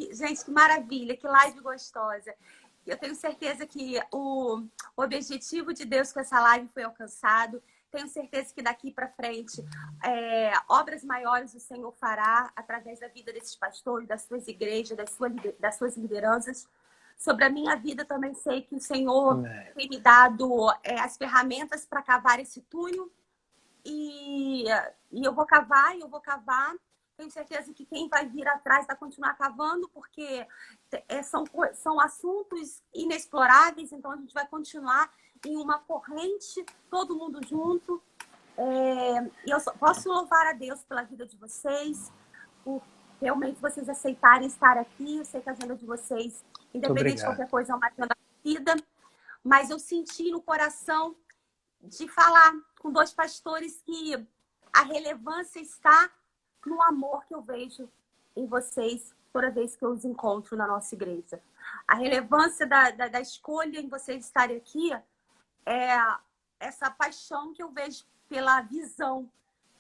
que maravilha, que live gostosa. Eu tenho certeza que o objetivo de Deus com essa live foi alcançado. Tenho certeza que daqui para frente obras maiores o Senhor fará através da vida desses pastores, das suas igrejas, das suas lideranças. Sobre a minha vida também sei que o Senhor tem me dado as ferramentas para cavar esse túnel. E eu vou cavar, Tenho certeza que quem vai vir atrás vai continuar cavando, porque são assuntos inexploráveis, então a gente vai continuar em uma corrente, todo mundo junto. E eu só posso louvar a Deus pela vida de vocês, por realmente vocês aceitarem estar aqui. Eu sei que a agenda de vocês, independente de qualquer coisa, é uma agenda vida, mas eu senti no coração de falar com 2 pastores que a relevância está no amor que eu vejo em vocês toda vez que eu os encontro na nossa igreja. A relevância da escolha em vocês estarem aqui é essa paixão que eu vejo pela visão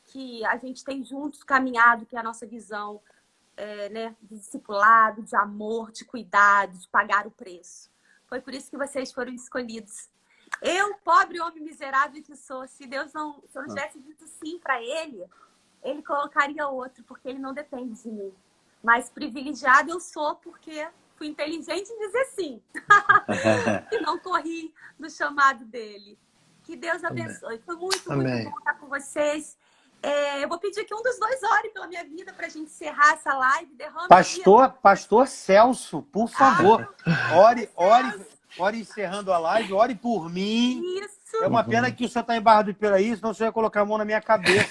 que a gente tem juntos caminhado, que é a nossa visão de discipulado, de amor, de cuidado, de pagar o preço. Foi por isso que vocês foram escolhidos. Eu, pobre homem miserável que sou, se eu não tivesse dito sim para ele colocaria outro, porque ele não depende de mim. Mas privilegiado eu sou porque fui inteligente em dizer sim. E não corri no chamado dele. Que Deus abençoe. Foi muito, muito bom estar com vocês. Eu vou pedir que um dos dois ore pela minha vida para a gente encerrar essa live. Pastor Celso, por favor, ore encerrando a live, ore por mim. Isso. É uma pena que o senhor está em Barra do Piraí, senão o senhor ia colocar a mão na minha cabeça.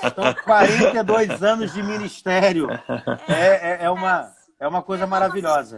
Então, 42 anos de ministério. É uma coisa maravilhosa.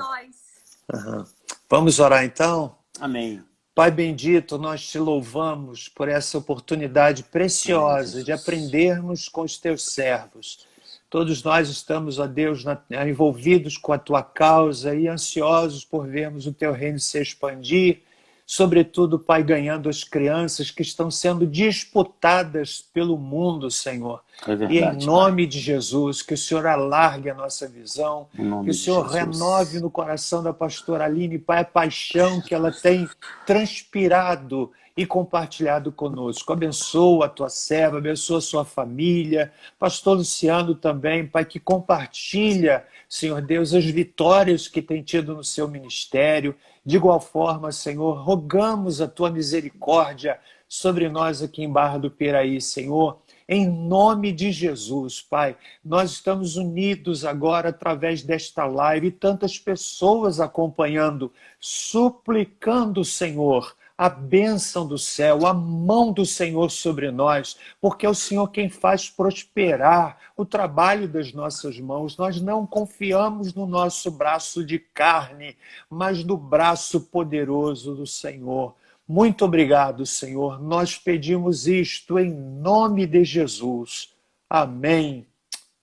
Vamos orar então? Amém. Pai bendito, nós te louvamos por essa oportunidade preciosa de aprendermos com os teus servos. Todos nós estamos, ó Deus, envolvidos com a tua causa e ansiosos por vermos o teu reino se expandir. Sobretudo, Pai, ganhando as crianças que estão sendo disputadas pelo mundo, Senhor. É verdade, e em nome Pai de Jesus, que o Senhor alargue a nossa visão, que o Senhor renove no coração da pastora Aline, Pai, a paixão que ela tem transpirado e compartilhado conosco. Abençoa a tua serva, abençoa a sua família, pastor Luciano também, Pai, que compartilha, Senhor Deus, as vitórias que tem tido no seu ministério. De igual forma, Senhor, rogamos a tua misericórdia sobre nós aqui em Barra do Piraí, Senhor. Em nome de Jesus, Pai, nós estamos unidos agora através desta live e tantas pessoas acompanhando, suplicando, Senhor, a bênção do céu, a mão do Senhor sobre nós, porque é o Senhor quem faz prosperar o trabalho das nossas mãos. Nós não confiamos no nosso braço de carne, mas no braço poderoso do Senhor. Muito obrigado, Senhor. Nós pedimos isto em nome de Jesus. Amém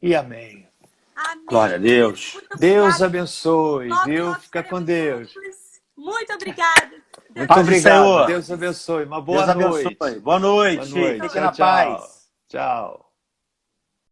e amém. Amém. Glória a Deus. Deus abençoe, viu? Fica com Deus. Muito obrigada. Muito obrigado. Deus abençoe. Uma boa noite. Boa noite. Boa noite. Fique na paz. Tchau.